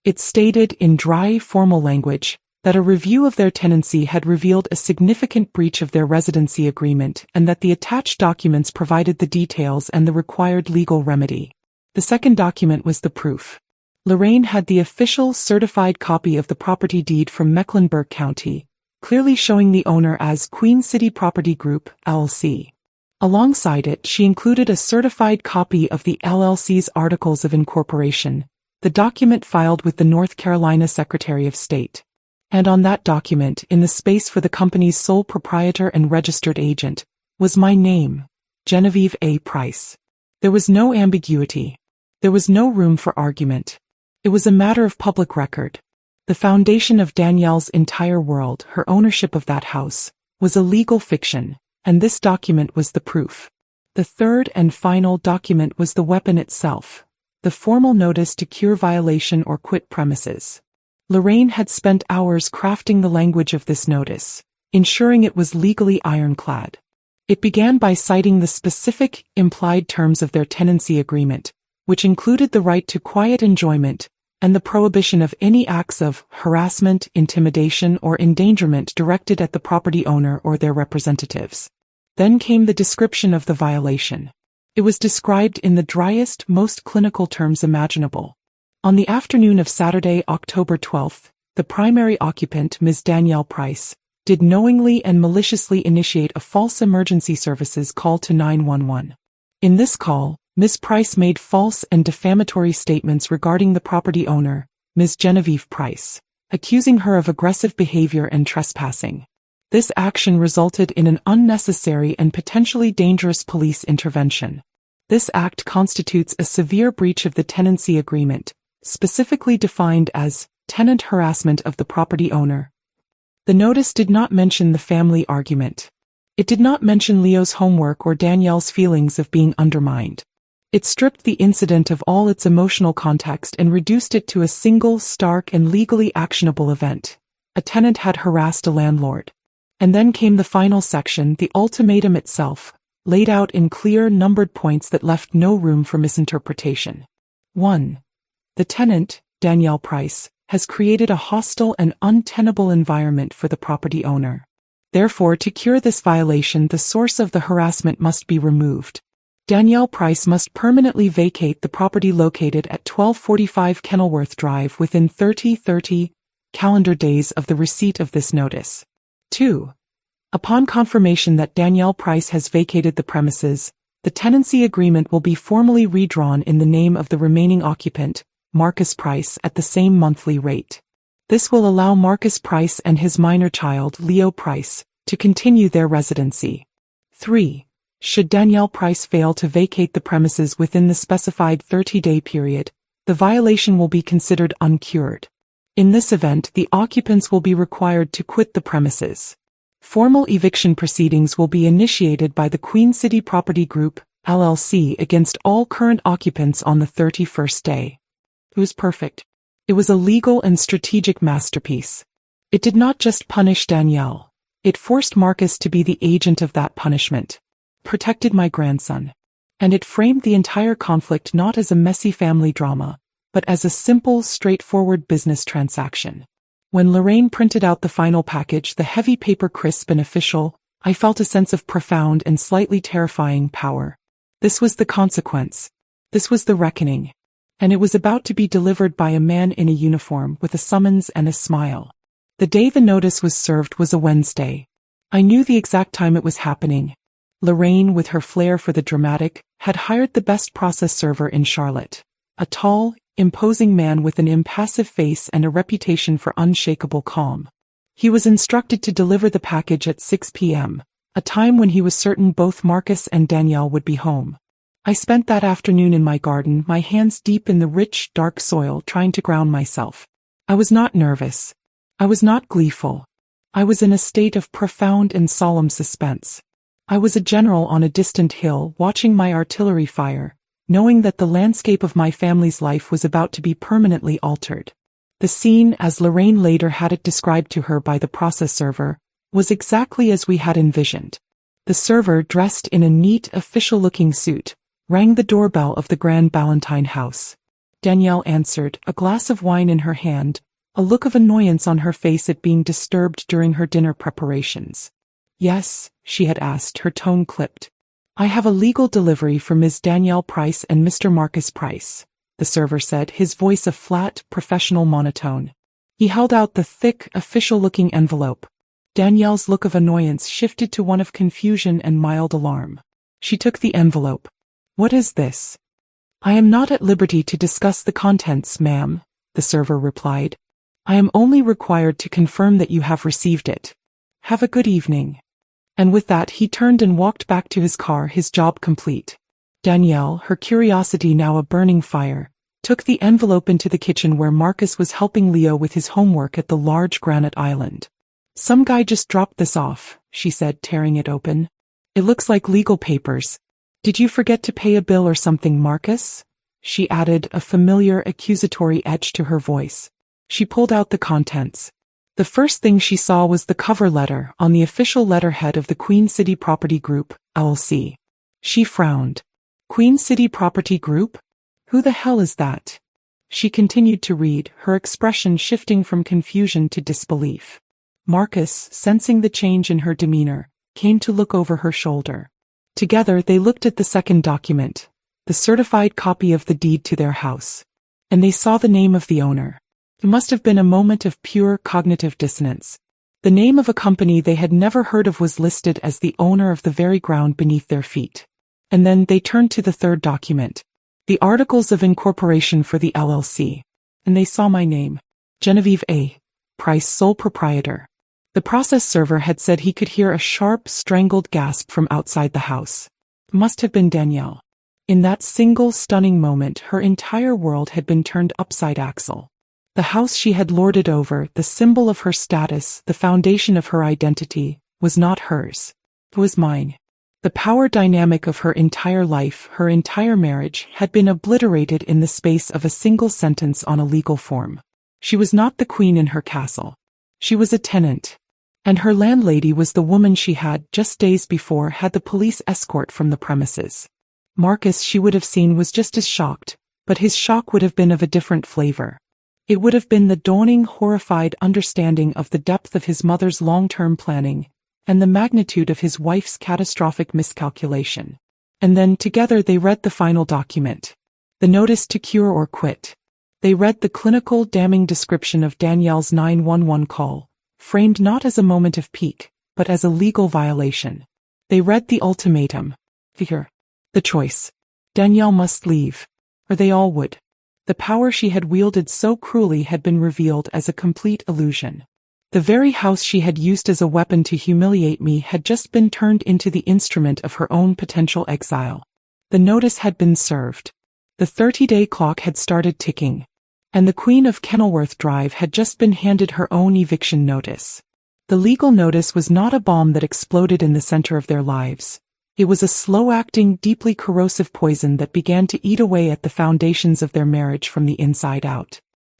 It stated in dry, formal language that a review of their tenancy had revealed a significant breach of their residency agreement and that the attached documents provided the details and the required legal remedy. The second document was the proof. Lorraine had the official certified copy of the property deed from Mecklenburg County, clearly showing the owner as Queen City Property Group, LLC. Alongside it, she included a certified copy of the LLC's Articles of Incorporation, the document filed with the North Carolina Secretary of State. And on that document, in the space for the company's sole proprietor and registered agent, was my name, Genevieve A. Price. There was no ambiguity. There was no room for argument. It was a matter of public record. The foundation of Danielle's entire world, her ownership of that house, was a legal fiction, and this document was the proof. The third and final document was the weapon itself, the formal notice to cure violation or quit premises. Lorraine had spent hours crafting the language of this notice, ensuring it was legally ironclad. It began by citing the specific, implied terms of their tenancy agreement, which included the right to quiet enjoyment and the prohibition of any acts of harassment, intimidation, or endangerment directed at the property owner or their representatives. Then came the description of the violation. It was described in the driest, most clinical terms imaginable. On the afternoon of Saturday, October 12th, the primary occupant, Ms. Danielle Price, did knowingly and maliciously initiate a false emergency services call to 911. In this call, Ms. Price made false and defamatory statements regarding the property owner, Ms. Genevieve Price, accusing her of aggressive behavior and trespassing. This action resulted in an unnecessary and potentially dangerous police intervention. This act constitutes a severe breach of the tenancy agreement, specifically defined as tenant harassment of the property owner. The notice did not mention the family argument. It did not mention Leo's homework or Danielle's feelings of being undermined. It stripped the incident of all its emotional context and reduced it to a single, stark, and legally actionable event. A tenant had harassed a landlord. And then came the final section, the ultimatum itself, laid out in clear, numbered points that left no room for misinterpretation. 1. The tenant, Danielle Price, has created a hostile and untenable environment for the property owner. Therefore, to cure this violation, the source of the harassment must be removed. Danielle Price must permanently vacate the property located at 1245 Kenilworth Drive within 30 calendar days of the receipt of this notice. 2. Upon confirmation that Danielle Price has vacated the premises, the tenancy agreement will be formally redrawn in the name of the remaining occupant, Marcus Price, at the same monthly rate. This will allow Marcus Price and his minor child, Leo Price, to continue their residency. 3. Should Danielle Price fail to vacate the premises within the specified 30-day period, the violation will be considered uncured. In this event, the occupants will be required to quit the premises. Formal eviction proceedings will be initiated by the Queen City Property Group, LLC, against all current occupants on the 31st day. It was perfect. It was a legal and strategic masterpiece. It did not just punish Danielle. It forced Marcus to be the agent of that punishment. Protected my grandson. And it framed the entire conflict not as a messy family drama, but as a simple, straightforward business transaction. When Lorraine printed out the final package, the heavy paper crisp and official, I felt a sense of profound and slightly terrifying power. This was the consequence. This was the reckoning. And it was about to be delivered by a man in a uniform with a summons and a smile. The day the notice was served was a Wednesday. I knew the exact time it was happening. Lorraine, with her flair for the dramatic, had hired the best process server in Charlotte. A tall, imposing man with an impassive face and a reputation for unshakable calm. He was instructed to deliver the package at 6 p.m., a time when he was certain both Marcus and Danielle would be home. I spent that afternoon in my garden, my hands deep in the rich, dark soil, trying to ground myself. I was not nervous. I was not gleeful. I was in a state of profound and solemn suspense. I was a general on a distant hill, watching my artillery fire, knowing that the landscape of my family's life was about to be permanently altered. The scene, as Lorraine later had it described to her by the process server, was exactly as we had envisioned. The server, dressed in a neat, official-looking suit, rang the doorbell of the Grand Ballantine house. Danielle answered, a glass of wine in her hand, a look of annoyance on her face at being disturbed during her dinner preparations. Yes, she had asked, her tone clipped. I have a legal delivery for Ms. Danielle Price and Mr. Marcus Price, the server said, his voice a flat, professional monotone. He held out the thick, official-looking envelope. Danielle's look of annoyance shifted to one of confusion and mild alarm. She took the envelope. What is this? I am not at liberty to discuss the contents, ma'am, the server replied. I am only required to confirm that you have received it. Have a good evening. And with that he turned and walked back to his car, his job complete. Danielle, her curiosity now a burning fire, took the envelope into the kitchen where Marcus was helping Leo with his homework at the large granite island. Some guy just dropped this off, she said, tearing it open. It looks like legal papers. Did you forget to pay a bill or something, Marcus? She added, a familiar accusatory edge to her voice. She pulled out the contents. The first thing she saw was the cover letter on the official letterhead of the Queen City Property Group, LLC. She frowned. Queen City Property Group? Who the hell is that? She continued to read, her expression shifting from confusion to disbelief. Marcus, sensing the change in her demeanor, came to look over her shoulder. Together they looked at the second document, the certified copy of the deed to their house. And they saw the name of the owner. It must have been a moment of pure cognitive dissonance. The name of a company they had never heard of was listed as the owner of the very ground beneath their feet. And then they turned to the third document, the Articles of Incorporation for the LLC. And they saw my name, Genevieve A. Price, sole proprietor. The process server had said he could hear a sharp, strangled gasp from outside the house. It must have been Danielle. In that single stunning moment, her entire world had been turned upside axle. The house she had lorded over, the symbol of her status, the foundation of her identity, was not hers. It was mine. The power dynamic of her entire life, her entire marriage, had been obliterated in the space of a single sentence on a legal form. She was not the queen in her castle. She was a tenant. And her landlady was the woman she had, just days before, had the police escort from the premises. Marcus, she would have seen, was just as shocked, but his shock would have been of a different flavor. It would have been the dawning, horrified understanding of the depth of his mother's long-term planning, and the magnitude of his wife's catastrophic miscalculation. And then, together, they read the final document. The notice to cure or quit. They read the clinical, damning description of Danielle's 911 call, framed not as a moment of pique, but as a legal violation. They read the ultimatum. Here. The choice. Danielle must leave. Or they all would. The power she had wielded so cruelly had been revealed as a complete illusion. The very house she had used as a weapon to humiliate me had just been turned into the instrument of her own potential exile. The notice had been served. The 30-day clock had started ticking. And the Queen of Kenilworth Drive had just been handed her own eviction notice. The legal notice was not a bomb that exploded in the center of their lives. It was a slow-acting, deeply corrosive poison that began to eat away at the foundations of their marriage from the inside out.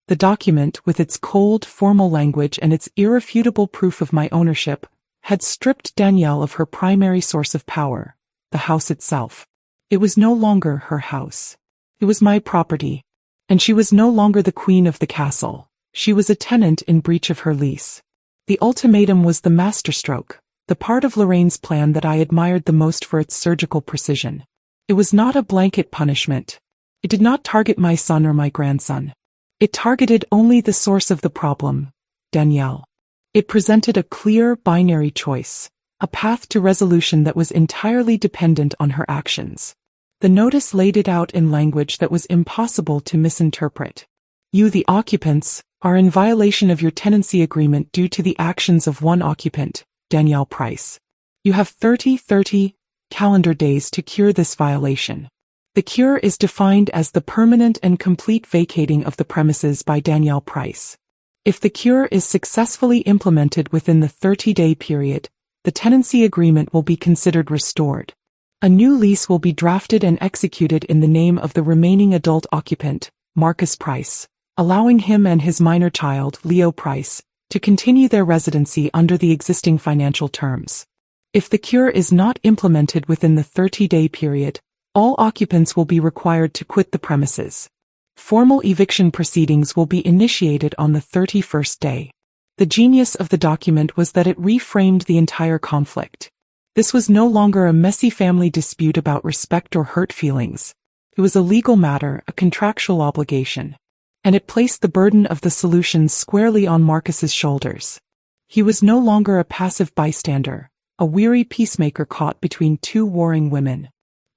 The document, with its cold, formal language and its irrefutable proof of my ownership, had stripped Danielle of her primary source of power, the house itself. It was no longer her house. It was my property. And she was no longer the queen of the castle. She was a tenant in breach of her lease. The ultimatum was the masterstroke, the part of Lorraine's plan that I admired the most for its surgical precision. It was not a blanket punishment. It did not target my son or my grandson. It targeted only the source of the problem, Danielle. It presented a clear, binary choice, a path to resolution that was entirely dependent on her actions. The notice laid it out in language that was impossible to misinterpret. You, the occupants, are in violation of your tenancy agreement due to the actions of one occupant, Danielle Price. You have 30 calendar days to cure this violation. The cure is defined as the permanent and complete vacating of the premises by Danielle Price. If the cure is successfully implemented within the 30-day period, the tenancy agreement will be considered restored. A new lease will be drafted and executed in the name of the remaining adult occupant, Marcus Price, allowing him and his minor child, Leo Price, to continue their residency under the existing financial terms. If the cure is not implemented within the 30-day period, all occupants will be required to quit the premises. Formal eviction proceedings will be initiated on the 31st day. The genius of the document was that it reframed the entire conflict. This was no longer a messy family dispute about respect or hurt feelings. It was a legal matter, a contractual obligation. And it placed the burden of the solution squarely on Marcus's shoulders. He was no longer a passive bystander, a weary peacemaker caught between two warring women.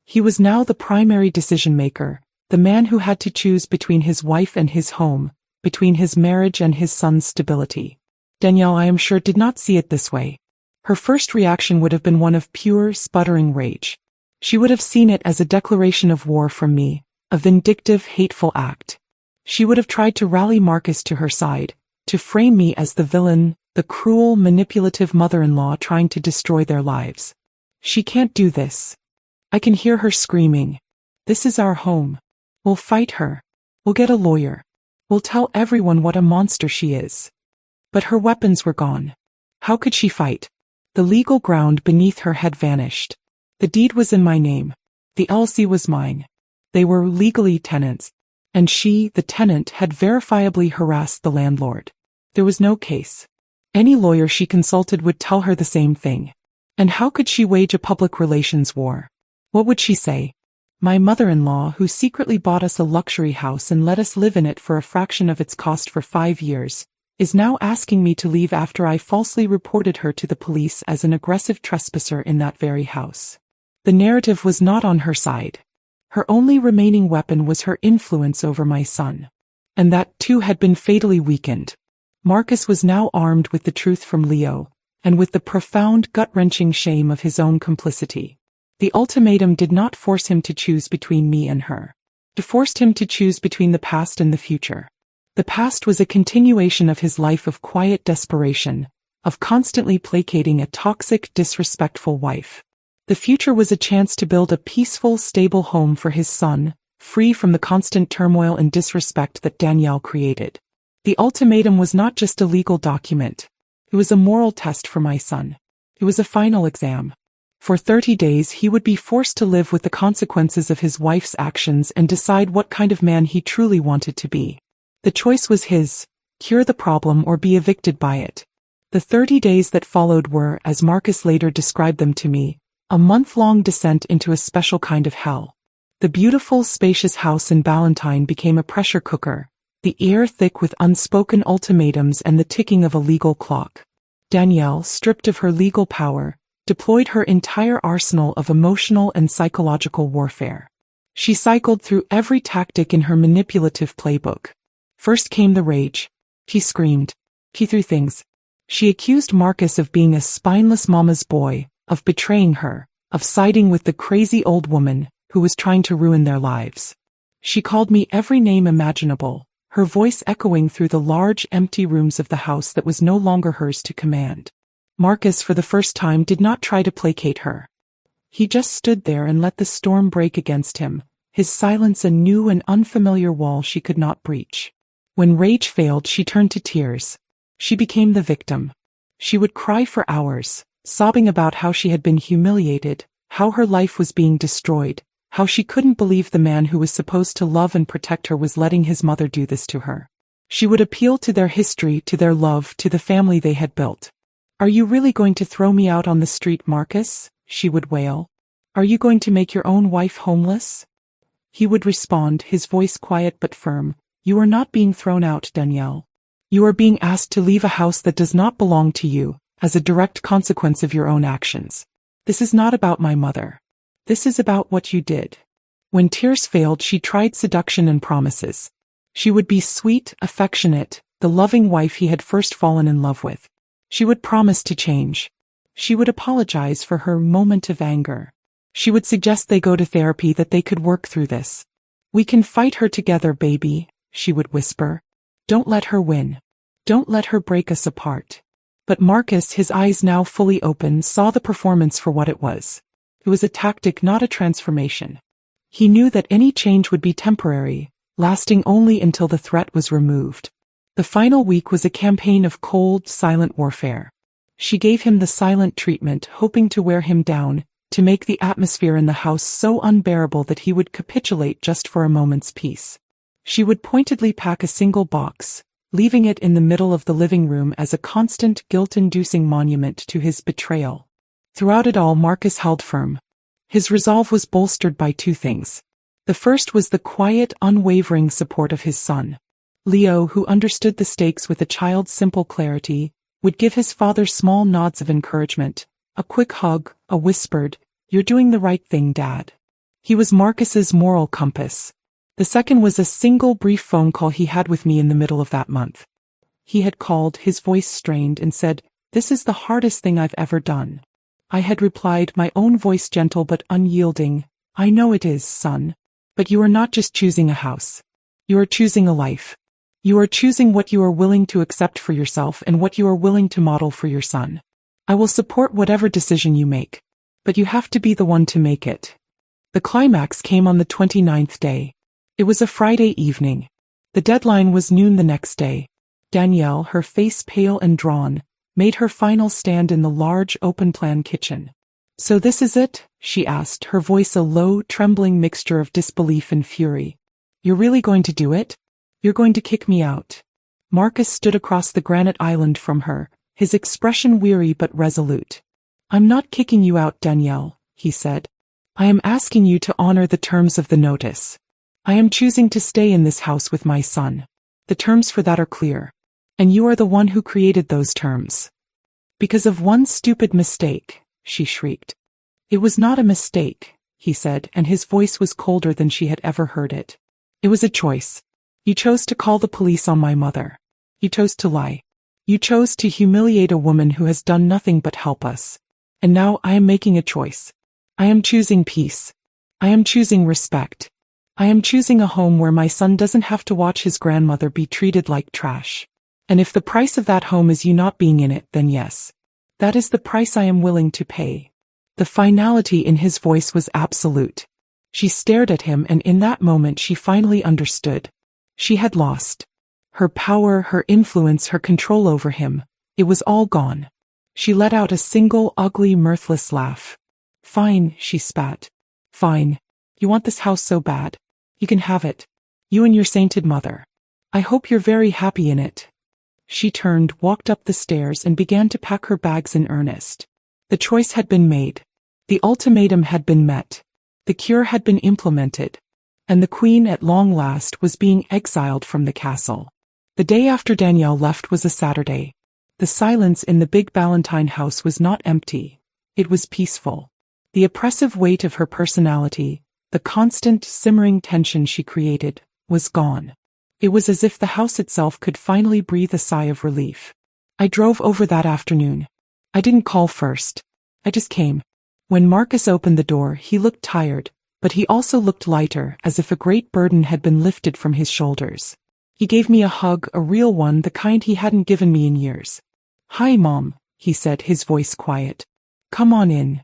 He was now the primary decision-maker, the man who had to choose between his wife and his home, between his marriage and his son's stability. Danielle, I am sure, did not see it this way. Her first reaction would have been one of pure, sputtering rage. She would have seen it as a declaration of war from me, a vindictive, hateful act. She would have tried to rally Marcus to her side, to frame me as the villain, the cruel, manipulative mother-in-law trying to destroy their lives. She can't do this. I can hear her screaming. This is our home. We'll fight her. We'll get a lawyer. We'll tell everyone what a monster she is. But her weapons were gone. How could she fight? The legal ground beneath her had vanished. The deed was in my name. The LC was mine. They were legally tenants. And she, the tenant, had verifiably harassed the landlord. There was no case. Any lawyer she consulted would tell her the same thing. And how could she wage a public relations war? What would she say? My mother-in-law, who secretly bought us a luxury house and let us live in it for a fraction of its cost for 5 years, is now asking me to leave after I falsely reported her to the police as an aggressive trespasser in that very house. The narrative was not on her side. Her only remaining weapon was her influence over my son. And that too had been fatally weakened. Marcus was now armed with the truth from Leo, and with the profound gut-wrenching shame of his own complicity. The ultimatum did not force him to choose between me and her. It forced him to choose between the past and the future. The past was a continuation of his life of quiet desperation, of constantly placating a toxic, disrespectful wife. The future was a chance to build a peaceful, stable home for his son, free from the constant turmoil and disrespect that Danielle created. The ultimatum was not just a legal document. It was a moral test for my son. It was a final exam. For 30 days he would be forced to live with the consequences of his wife's actions and decide what kind of man he truly wanted to be. The choice was his: cure the problem or be evicted by it. The 30 days that followed were, as Marcus later described them to me, a month-long descent into a special kind of hell. The beautiful, spacious house in Ballantyne became a pressure cooker, the air thick with unspoken ultimatums and the ticking of a legal clock. Danielle, stripped of her legal power, deployed her entire arsenal of emotional and psychological warfare. She cycled through every tactic in her manipulative playbook. First came the rage. He screamed. He threw things. She accused Marcus of being a spineless mama's boy, of betraying her, of siding with the crazy old woman who was trying to ruin their lives. She called me every name imaginable, her voice echoing through the large, empty rooms of the house that was no longer hers to command. Marcus, for the first time, did not try to placate her. He just stood there and let the storm break against him, his silence a new and unfamiliar wall she could not breach. When rage failed, she turned to tears. She became the victim. She would cry for hours, sobbing about how she had been humiliated, how her life was being destroyed, how she couldn't believe the man who was supposed to love and protect her was letting his mother do this to her. She would appeal to their history, to their love, to the family they had built. "Are you really going to throw me out on the street, Marcus?" she would wail. "Are you going to make your own wife homeless?" He would respond, his voice quiet but firm, "You are not being thrown out, Danielle. You are being asked to leave a house that does not belong to you, as a direct consequence of your own actions. This is not about my mother. This is about what you did." When tears failed, she tried seduction and promises. She would be sweet, affectionate, the loving wife he had first fallen in love with. She would promise to change. She would apologize for her moment of anger. She would suggest they go to therapy, that they could work through this. "We can fight her together, baby," she would whisper. "Don't let her win. Don't let her break us apart." But Marcus, his eyes now fully open, saw the performance for what it was. It was a tactic, not a transformation. He knew that any change would be temporary, lasting only until the threat was removed. The final week was a campaign of cold, silent warfare. She gave him the silent treatment, hoping to wear him down, to make the atmosphere in the house so unbearable that he would capitulate just for a moment's peace. She would pointedly pack a single box, leaving it in the middle of the living room as a constant, guilt-inducing monument to his betrayal. Throughout it all, Marcus held firm. His resolve was bolstered by two things. The first was the quiet, unwavering support of his son. Leo, who understood the stakes with a child's simple clarity, would give his father small nods of encouragement, a quick hug, a whispered, "You're doing the right thing, Dad." He was Marcus's moral compass. The second was a single brief phone call he had with me in the middle of that month. He had called, his voice strained, and said, "This is the hardest thing I've ever done." I had replied, my own voice gentle but unyielding, "I know it is, son. But you are not just choosing a house. You are choosing a life. You are choosing what you are willing to accept for yourself and what you are willing to model for your son. I will support whatever decision you make. But you have to be the one to make it." The climax came on the 29th day. It was a Friday evening. The deadline was noon the next day. Danielle, her face pale and drawn, made her final stand in the large, open-plan kitchen. "So this is it?" she asked, her voice a low, trembling mixture of disbelief and fury. "You're really going to do it? You're going to kick me out?" Marcus stood across the granite island from her, his expression weary but resolute. "I'm not kicking you out, Danielle," he said. "I am asking you to honor the terms of the notice. I am choosing to stay in this house with my son. The terms for that are clear. And you are the one who created those terms." "Because of one stupid mistake," she shrieked. "It was not a mistake," he said, and his voice was colder than she had ever heard it. "It was a choice. You chose to call the police on my mother. You chose to lie. You chose to humiliate a woman who has done nothing but help us. And now I am making a choice. I am choosing peace. I am choosing respect. I am choosing a home where my son doesn't have to watch his grandmother be treated like trash. And if the price of that home is you not being in it, then yes. That is the price I am willing to pay." The finality in his voice was absolute. She stared at him, and in that moment she finally understood. She had lost. Her power, her influence, her control over him, it was all gone. She let out a single, ugly, mirthless laugh. "Fine," she spat. "Fine. You want this house so bad. You can have it. You and your sainted mother. I hope you're very happy in it." She turned, walked up the stairs, and began to pack her bags in earnest. The choice had been made. The ultimatum had been met. The cure had been implemented. And the queen, at long last, was being exiled from the castle. The day after Danielle left was a Saturday. The silence in the big Ballantine house was not empty. It was peaceful. The oppressive weight of her personality, the constant, simmering tension she created, was gone. It was as if the house itself could finally breathe a sigh of relief. I drove over that afternoon. I didn't call first. I just came. When Marcus opened the door, he looked tired, but he also looked lighter, as if a great burden had been lifted from his shoulders. He gave me a hug, a real one, the kind he hadn't given me in years. "Hi, Mom," he said, his voice quiet. "Come on in."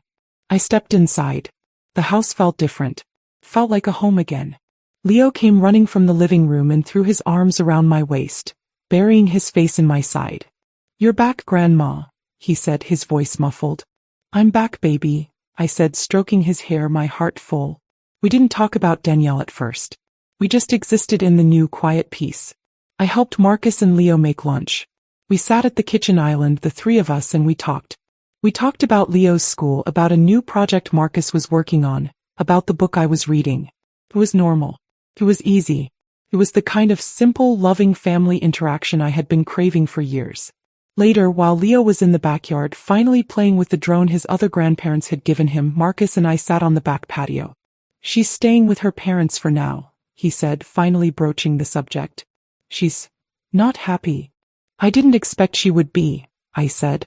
I stepped inside. The house felt different. Felt like a home again. Leo came running from the living room and threw his arms around my waist, burying his face in my side. "You're back, Grandma," he said, his voice muffled. "I'm back, baby," I said, stroking his hair, my heart full. We didn't talk about Danielle at first. We just existed in the new, quiet peace. I helped Marcus and Leo make lunch. We sat at the kitchen island, the three of us, and we talked. We talked about Leo's school, about a new project Marcus was working on, about the book I was reading. It was normal. It was easy. It was the kind of simple, loving family interaction I had been craving for years. Later, while Leo was in the backyard, finally playing with the drone his other grandparents had given him, Marcus and I sat on the back patio. "She's staying with her parents for now," he said, finally broaching the subject. "She's not happy." "I didn't expect she would be," I said.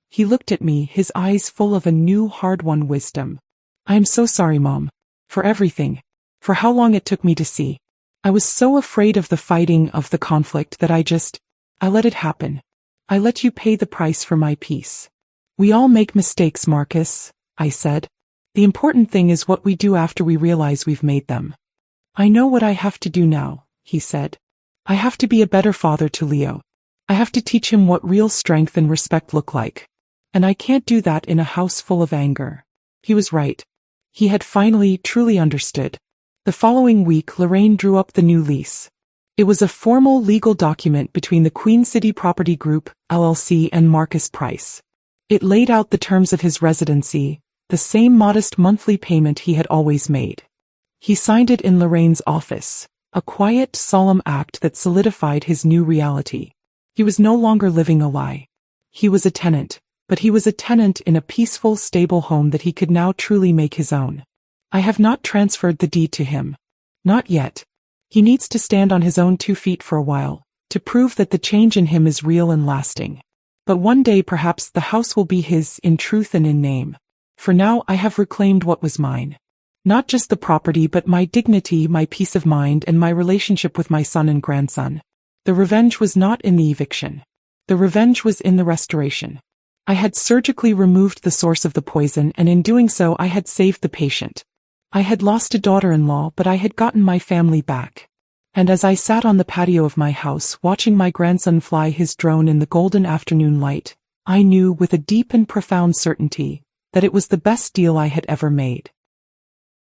He looked at me, his eyes full of a new, hard-won wisdom. "I am so sorry, Mom. For everything. For how long it took me to see. I was so afraid of the fighting, of the conflict, that I let it happen. I let you pay the price for my peace." "We all make mistakes, Marcus," I said. "The important thing is what we do after we realize we've made them." "I know what I have to do now," he said. I have to be a better father to Leo. I have to teach him what real strength and respect look like. And I can't do that in a house full of anger. He was right. He had finally truly understood. The following week, Lorraine drew up the new lease. It was a formal legal document between the Queen City Property Group, LLC, and Marcus Price. It laid out the terms of his residency, the same modest monthly payment he had always made. He signed it in Lorraine's office, a quiet, solemn act that solidified his new reality. He was no longer living a lie. He was a tenant, but he was a tenant in a peaceful, stable home that he could now truly make his own. I have not transferred the deed to him. Not yet. He needs to stand on his own 2 feet for a while, to prove that the change in him is real and lasting. But one day perhaps the house will be his in truth and in name. For now I have reclaimed what was mine. Not just the property but my dignity, my peace of mind, and my relationship with my son and grandson. The revenge was not in the eviction. The revenge was in the restoration. I had surgically removed the source of the poison, and in doing so I had saved the patient. I had lost a daughter-in-law, but I had gotten my family back. And as I sat on the patio of my house watching my grandson fly his drone in the golden afternoon light, I knew with a deep and profound certainty that it was the best deal I had ever made.